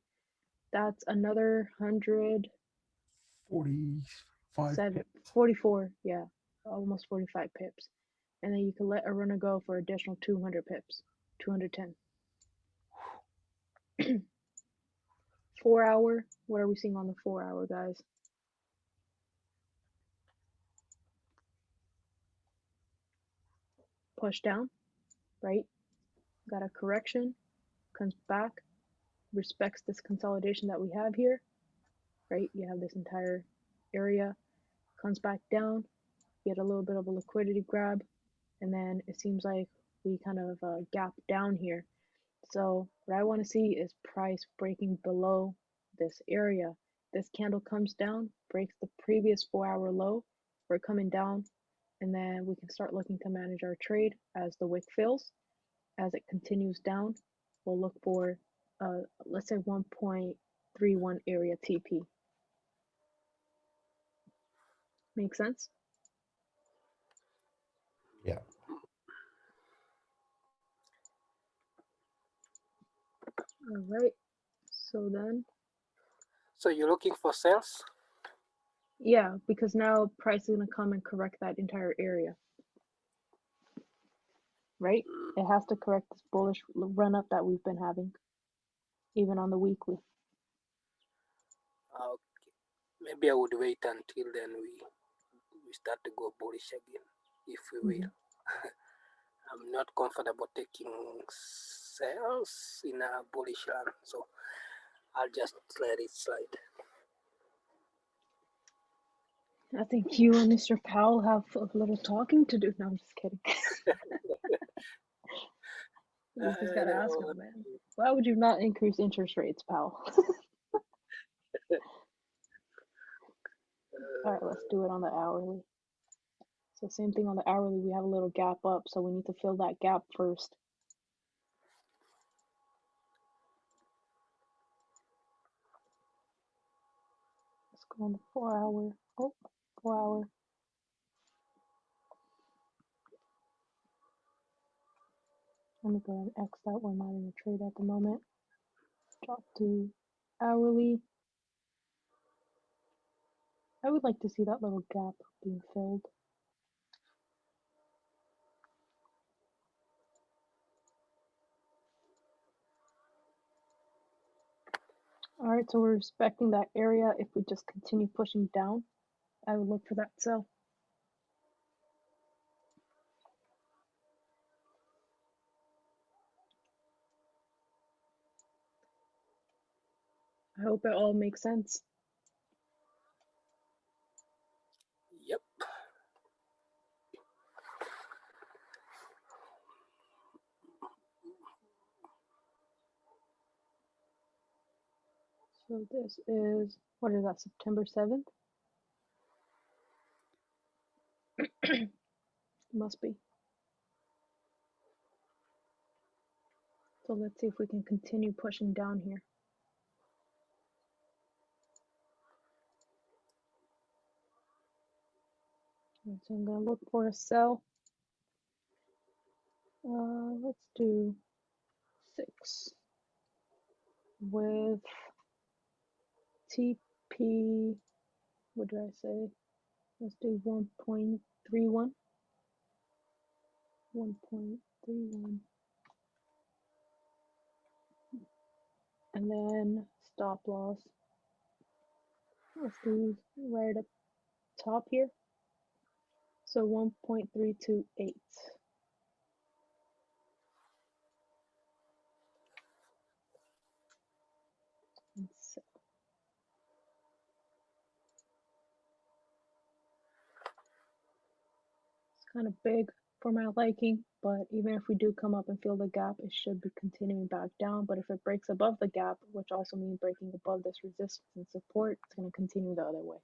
that's another 44, yeah, almost 45 pips. And then you can let a runner go for additional 200 pips, 210. 4-hour, what are we seeing on the 4-hour, guys? Push down, right? Got a correction, comes back, respects this consolidation that we have here, right? You have this entire area, comes back down, get a little bit of a liquidity grab, and then it seems like we kind of gap down here. So what I want to see is price breaking below this area. This candle comes down, breaks the previous 4-hour low. We're coming down, and then we can start looking to manage our trade as the wick fills. As it continues down, we'll look for, let's say 1.31 area TP. Make sense? Yeah. All right. So then. So you're looking for sales? Yeah, because now price is going to come and correct that entire area. Right? It has to correct this bullish run up that we've been having, even on the weekly. Okay. Maybe I would wait until then we start to go bullish again, if we will. I'm not comfortable taking sales in a bullish run, so I'll just let it slide. I think you and Mr. Powell have a little talking to do. No, I'm just kidding. You just gotta ask him, man. Why would you not increase interest rates, Powell? All right, let's do it on the hourly. So same thing on the hourly, we have a little gap up, so we need to fill that gap first. Let's go on the 4 hour. Oh, 4 hour. Let me go ahead and X that. We're not in a trade at the moment. Drop to hourly. I would like to see that little gap being filled. All right, so we're respecting that area. If we just continue pushing down, I would look for that sell. I hope it all makes sense. Yep. So this is, what is that, September 7th? Must be. So let's see if we can continue pushing down here. Right, so I'm going to look for a sell. Let's do 6 with TP. What did I say? Let's do 1.31. 1.31. And then stop loss. Let's do right up top here. So 1.328. So it's kind of big for my liking, but even if we do come up and fill the gap, it should be continuing back down. But if it breaks above the gap, which also means breaking above this resistance and support, it's going to continue the other way.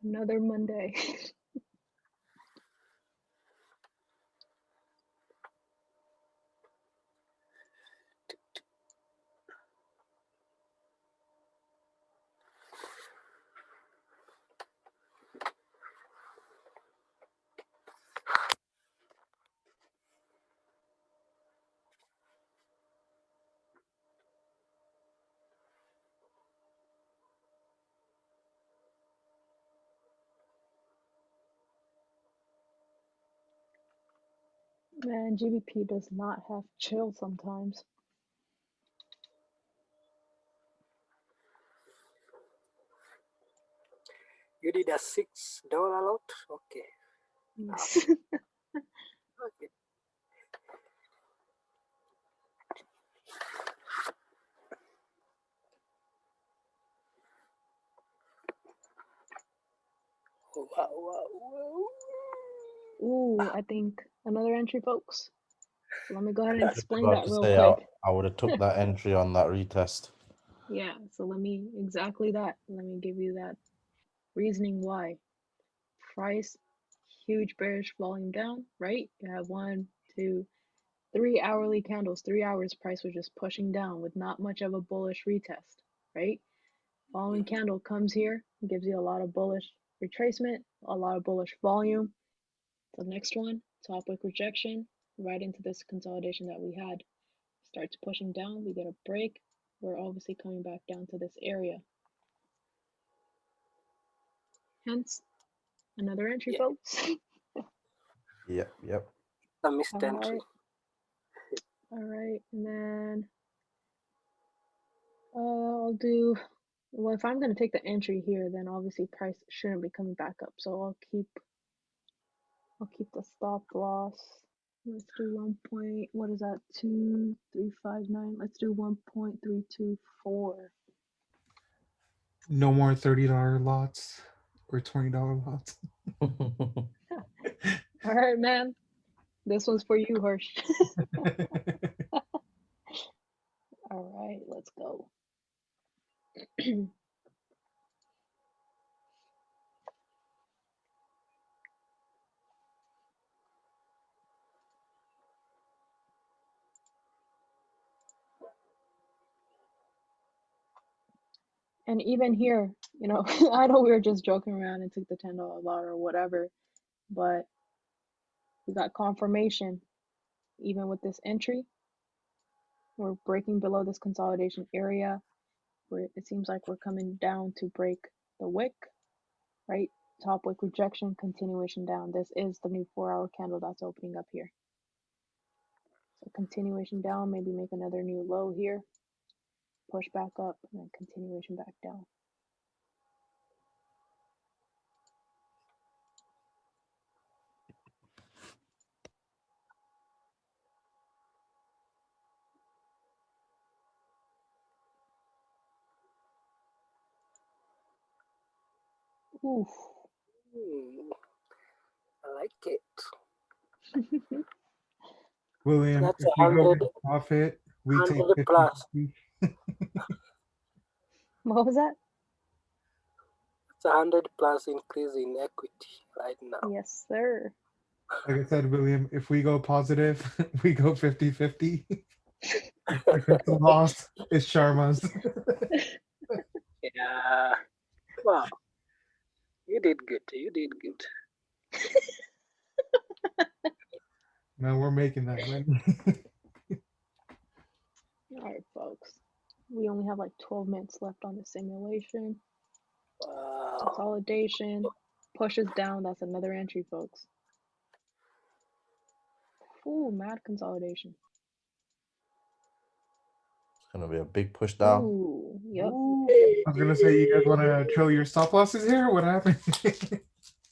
Another Monday. Man, GBP does not have chill sometimes. You did a $6 lot? Okay. Yes. Okay. Wow, wow, wow. Ooh, I think another entry, folks. So let me go ahead and I was explain about that to real say quick. I would have took that entry on that retest. Yeah, so let me, exactly that. Let me give you that reasoning why. Price, huge bearish volume down, right? You have 1, 2, 3 hourly candles. 3 hours price was just pushing down with not much of a bullish retest, right? Following candle comes here, gives you a lot of bullish retracement, a lot of bullish volume. The next one, top wick rejection, right into this consolidation that we had. Starts pushing down, we get a break. We're obviously coming back down to this area. Hence, another entry, Yeah. folks. Yep. A missed entry. All right, and then I'll do, well, if I'm going to take the entry here, then obviously price shouldn't be coming back up. So I'll keep the stop loss. Let's do 1 point, what is that, 2359. Let's do 1.324. No more $30 lots or $20 lots. All right, man. This one's for you, Hirsch. All right, let's go. And even here, you know, I know we were just joking around and took the $10 lot or whatever, but we got confirmation. Even with this entry, we're breaking below this consolidation area where it seems like we're coming down to break the wick, right? Top wick rejection, continuation down. This is the new 4-hour candle that's opening up here. So continuation down, maybe make another new low here, push back up, and then continuation back down. Oof. I like it. William, That's if we go 100, with profit, we take 100 plus. 50. What was that? It's 100 plus increase in equity right now. Yes, sir. Like I said, William, if we go positive, we go 50-50. If it's a loss, it's Sharma's. Yeah. Wow. You did good. You did good. Man, we're making that win. All right, folks. We only have like 12 minutes left on the simulation. Wow. Consolidation pushes down. That's another entry, folks. Ooh, mad consolidation. It's gonna be a big push down. Ooh, yep. I was gonna say, you guys want to trail your stop losses here? What happened?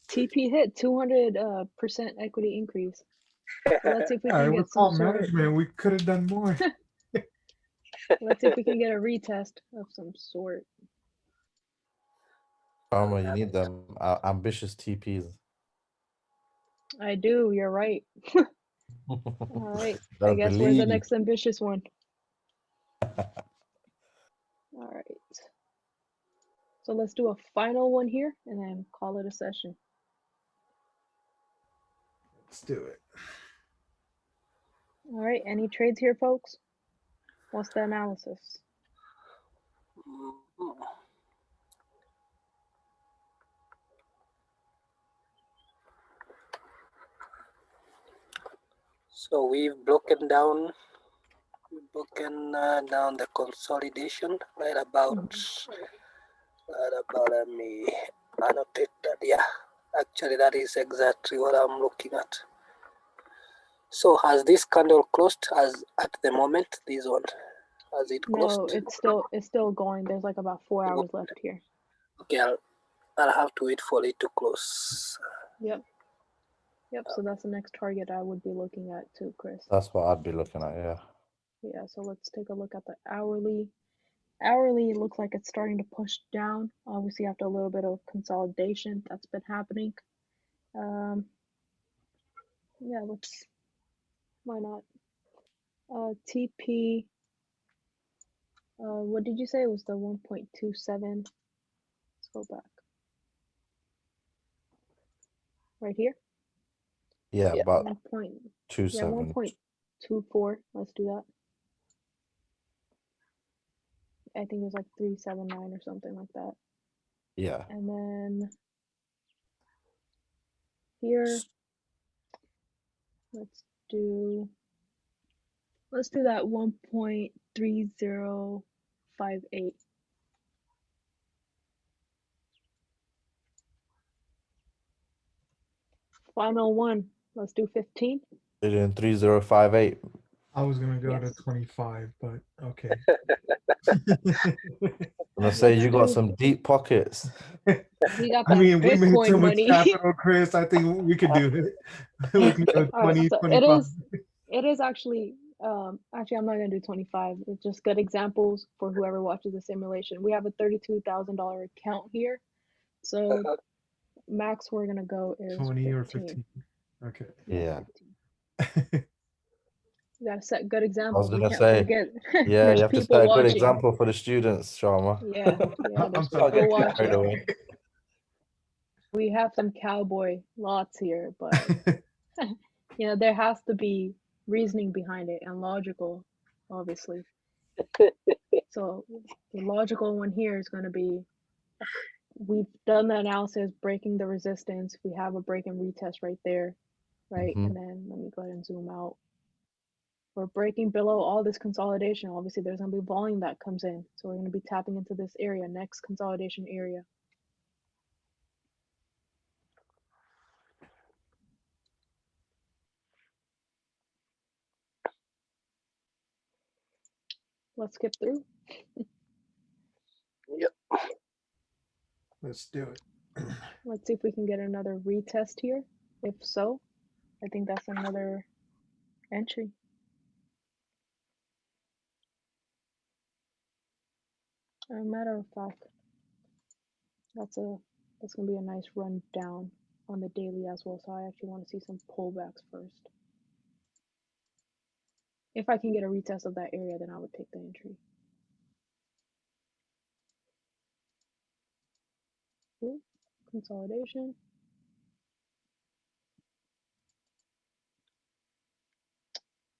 TP hit 200% equity increase. So let's see if we Yeah, can it get was some all sort. management. We could have done more. Let's see if we can get a retest of some sort. Karma, you need them ambitious TPs. I do. You're right. All right. I Gotta guess we're the believe. next ambitious one. All right. So let's do a final one here and then call it a session. Let's do it. All right. Any trades here, folks? What's the analysis? So we've broken down the consolidation right about let me annotate that. Yeah, actually that is exactly what I'm looking at. So has this candle closed as at the moment? This one, has it closed? No, it's still going. There's like about 4 hours left here. Okay, I'll have to wait for it to close. Yep. So that's the next target I would be looking at too, Chris. That's what I'd be looking at, yeah. Yeah, so let's take a look at the hourly. Hourly looks like it's starting to push down, obviously after a little bit of consolidation that's been happening. Yeah, why not? TP, what did you say? It was the 1.27. Let's go back. Right here? Yeah, about 1.27. 1.24. Let's do that. I think it was like 379 or something like that. Yeah. And then here, Let's do that 1.3058. Final one. Let's do 15. You're doing 3058. I was gonna go to Yes. 25, but okay. I'm gonna say you got Let's do- some deep pockets. We got I that mean, we made so Bitcoin much money. capital, Chris. I think we could do it. We can go All right, 20, so 25. it is actually actually I'm not gonna do 25. It's just good examples for whoever watches the simulation. We have a $32,000 account here, so max we're gonna go is 20 or 15. 15. Okay. Yeah. 15. You gotta set good I examples. was We gonna can't say, forget. yeah, There's you have to people set a good watching. example for the students, Sharma. Yeah, I'm there's sorry. people Get carried watching. away. We have some cowboy lots here, but you know, there has to be reasoning behind it and logical, obviously. So the logical one here is going to be, we've done the analysis, breaking the resistance. We have a break and retest right there, right? Mhm. And then let me go ahead and zoom out. We're breaking below all this consolidation. Obviously, there's going to be volume that comes in. So we're going to be tapping into this area, next consolidation area. Let's skip through. Yep. Let's do it. Let's see if we can get another retest here. If so, I think that's another entry. As a matter of fact, that's gonna be a nice run down on the daily as well. So I actually want to see some pullbacks first. If I can get a retest of that area, then I would take the entry. Ooh, consolidation.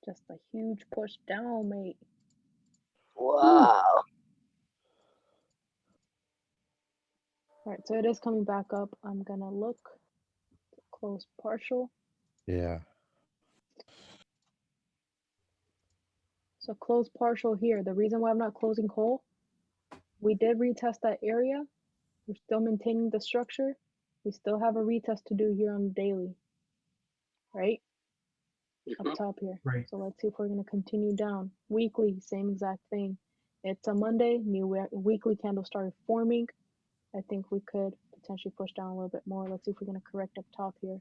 Just a huge push down, mate. Wow. Alright, so it is coming back up. I'm gonna look. Close partial. Yeah. So close partial here. The reason why I'm not closing whole, we did retest that area. We're still maintaining the structure. We still have a retest to do here on the daily, right? Up top here. Right. So let's see if we're going to continue down. Weekly, same exact thing. It's a Monday, new weekly candle started forming. I think we could potentially push down a little bit more. Let's see if we're going to correct up top here.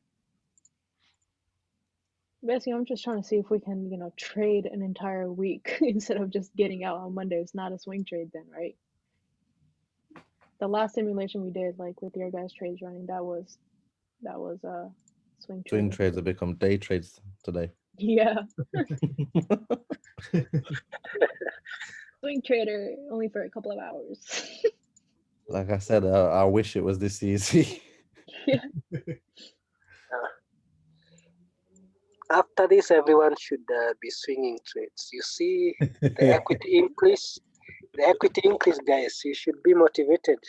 Basically, I'm just trying to see if we can, you know, trade an entire week instead of just getting out on Monday. It's not a swing trade then, right? The last simulation we did, like with your guys' trades running, that was a swing trade. Swing trades have become day trades today. Yeah. Swing trader only for a couple of hours. Like I said, I wish it was this easy. Yeah. After this, everyone should be swinging trades. You see the equity increase. The equity increase, guys. You should be motivated.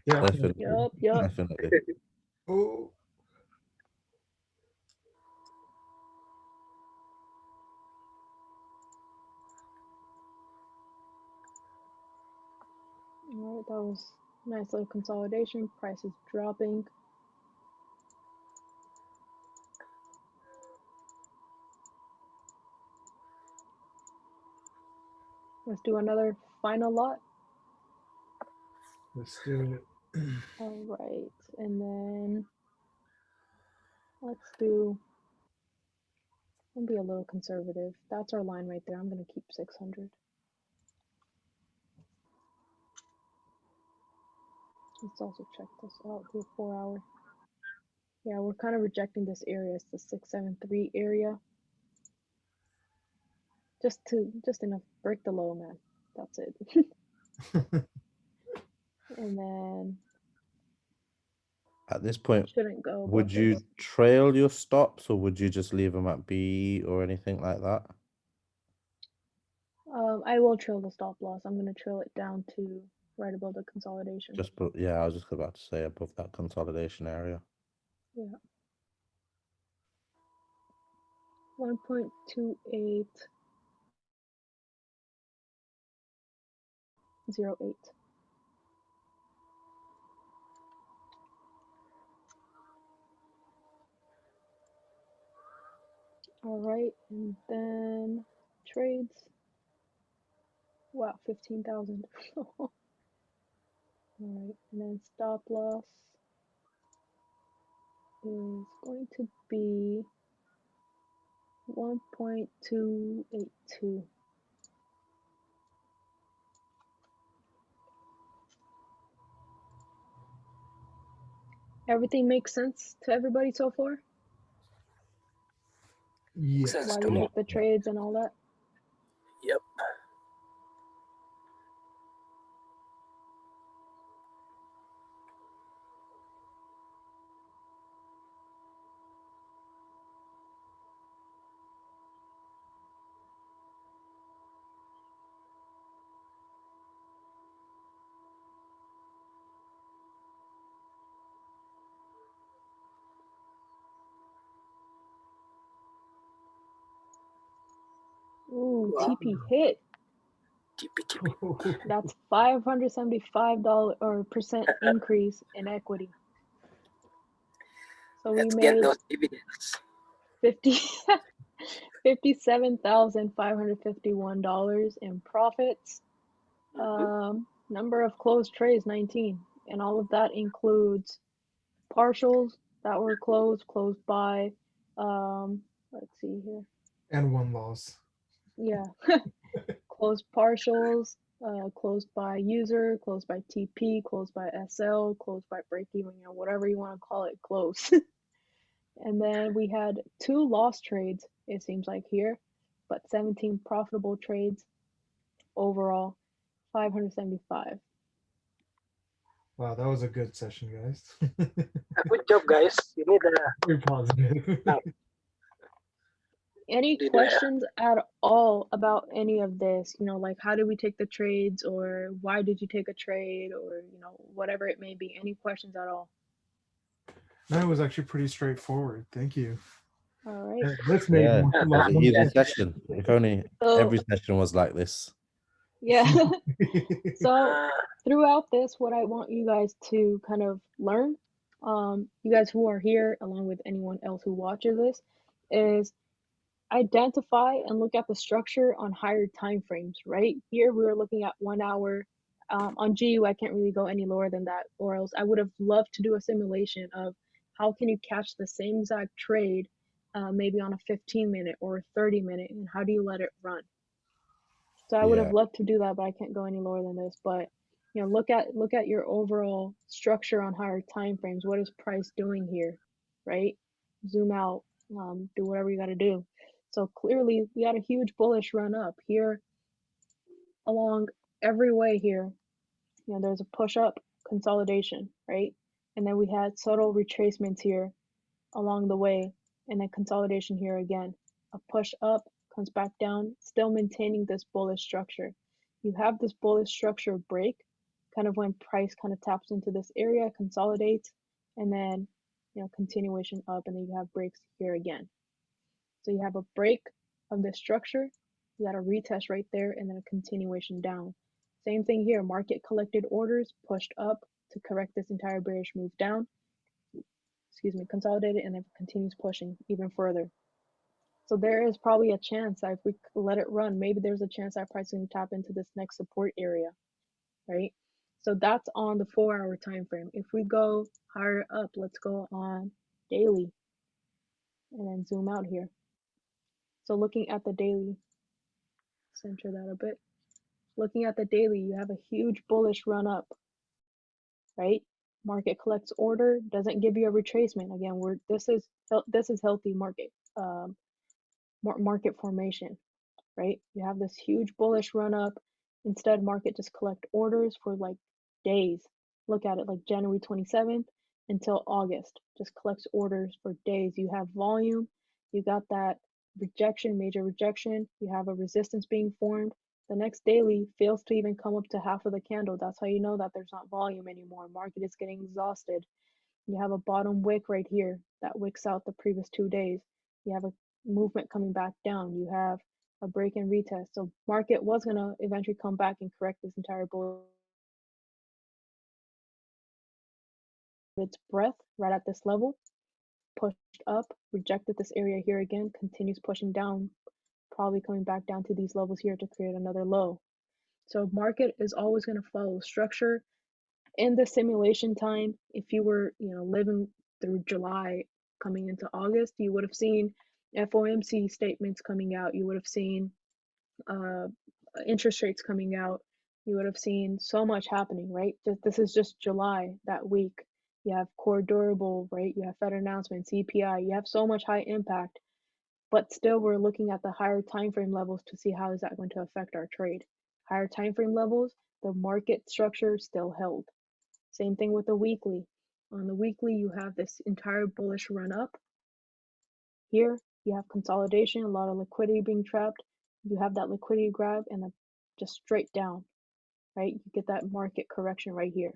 Definitely. Yup. Definitely. Oh. Alright, that was nice little consolidation. Price is dropping. Let's do another final lot. Let's do it. Alright, and then let's be a little conservative. That's our line right there. I'm gonna keep 600. Let's also check this out. Do a 4 hour. Yeah, we're kind of rejecting this area. It's the 673 area. Just enough break the low, man. That's it. And then At this point, shouldn't go above would you this. trail your stops or would you just leave them at B or anything like that? I will trail the stop loss. I'm gonna trail it down to right above the consolidation. Just put, yeah, I was just about to say above that consolidation area. Yeah. 1.2808. All right, and then trades. Wow, 15,000. All right, and then stop loss is going to be 1.282. Everything makes sense to everybody so far? Yes. Sense Why to we me. pick the trades and all that? Yep. Ooh, Wow. TP hit. TP. That's $575 or percent increase in equity. So we Let's get made those dividends. 50 $57,551 in profits. Number of closed trades 19, and all of that includes partials that were closed by let's see here. And one loss. Yeah. Closed partials, closed by user, closed by TP, closed by SL, closed by break even, you know, whatever you want to call it, close. And then we had 2 lost trades, it seems like here, but 17 profitable trades overall, 575. Wow, that was a good session, guys. Good job, guys. You need Very positive. Any questions at all about any of this? You know, like how did we take the trades, or why did you take a trade, or, you know, whatever it may be. Any questions at all? That was actually pretty straightforward. Thank you. All right. This made Yeah, more it was an easy sense. session. If only So, every session was like this. yeah. So throughout this, what I want you guys to kind of learn, you guys who are here, along with anyone else who watches this, is identify and look at the structure on higher time frames, right? Here we were looking at 1 hour. On GU, I can't really go any lower than that, or else I would have loved to do a simulation of how can you catch the same exact trade, maybe on a 15-minute or a 30-minute, and how do you let it run? So I would have Yeah. loved to do that, but I can't go any lower than this. But, you know, look at your overall structure on higher time frames. What is price doing here, right? Zoom out, do whatever you got to do. So clearly, we had a huge bullish run up here along every way here. You know, there's a push up consolidation, right? And then we had subtle retracements here along the way, and then consolidation here again. A push up, comes back down, still maintaining this bullish structure. You have this bullish structure break, kind of when price kind of taps into this area, consolidates, and then, you know, continuation up, and then you have breaks here again. So you have a break of this structure, you got a retest right there, and then a continuation down. Same thing here, market collected orders, pushed up to correct this entire bearish move down, consolidated, and then continues pushing even further. So there is probably a chance that if we let it run, maybe there's a chance that price can tap into this next support area, right? So that's on the 4-hour time frame. If we go higher up, let's go on daily and then zoom out here. So looking at the daily, center that a bit. Looking at the daily, you have a huge bullish run up, right? Market collects order, doesn't give you a retracement. Again, this is healthy market market formation, right? You have this huge bullish run up. Instead, market just collect orders for like days. Look at it, like January 27th until August, just collects orders for days. You have volume, you got that rejection, major rejection, you have a resistance being formed. The next daily fails to even come up to half of the candle. That's how you know that there's not volume anymore. Market is getting exhausted. You have a bottom wick right here that wicks out the previous 2 days. You have a movement coming back down. You have a break and retest. So market was going to eventually come back and correct this entire bull its breath right at this level, pushed up, rejected this area here again, continues pushing down, probably coming back down to these levels here to create another low. So market is always going to follow structure. In the simulation time, if you were, living through July coming into August, you would have seen FOMC statements coming out. You would have seen interest rates coming out. You would have seen so much happening, right? This is just July, that week. You have core durable, right? You have Fed announcements, CPI. You have so much high impact, but still we're looking at the higher time frame levels to see how is that going to affect our trade. Higher time frame levels, the market structure still held. Same thing with the weekly. On the weekly, you have this entire bullish run up. Here, you have consolidation, a lot of liquidity being trapped. You have that liquidity grab and then just straight down, right? You get that market correction right here.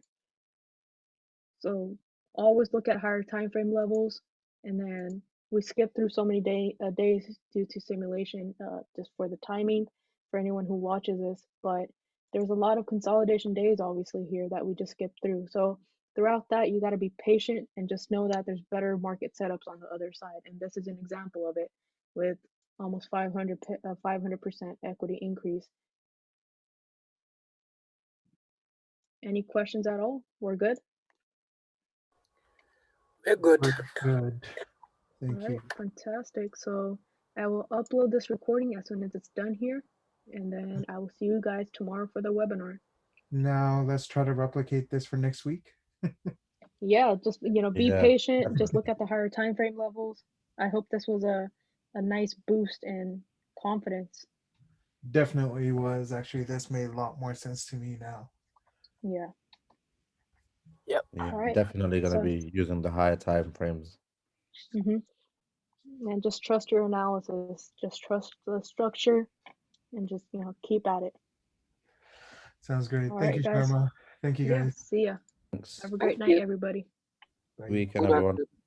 So always look at higher time frame levels, and then we skip through so many days due to simulation, just for the timing for anyone who watches this. But there's a lot of consolidation days obviously here that we just skipped through. So throughout that, you got to be patient and just know that there's better market setups on the other side. And this is an example of it with almost 500% equity increase. Any questions at all? We're good? Very good. Good. Thank All right, you. fantastic. So I will upload this recording as soon as it's done here, and then I will see you guys tomorrow for the webinar. Now let's try to replicate this for next week. Yeah, just be Yeah, patient. Just definitely. look at the higher time frame levels. I hope this was a nice boost in confidence. Definitely was. Actually, this made a lot more sense to me now. Yeah. Yep. Yeah, All right. definitely going to So, be using the higher time frames. and just trust your analysis. Just trust the structure, and just keep at it. Sounds great. All Thank right, you, guys. Sharma. Thank you, Yeah. guys. See ya. Thanks. Have a Thank great night, you. everybody. Bye. Weekend, Good everyone. afternoon.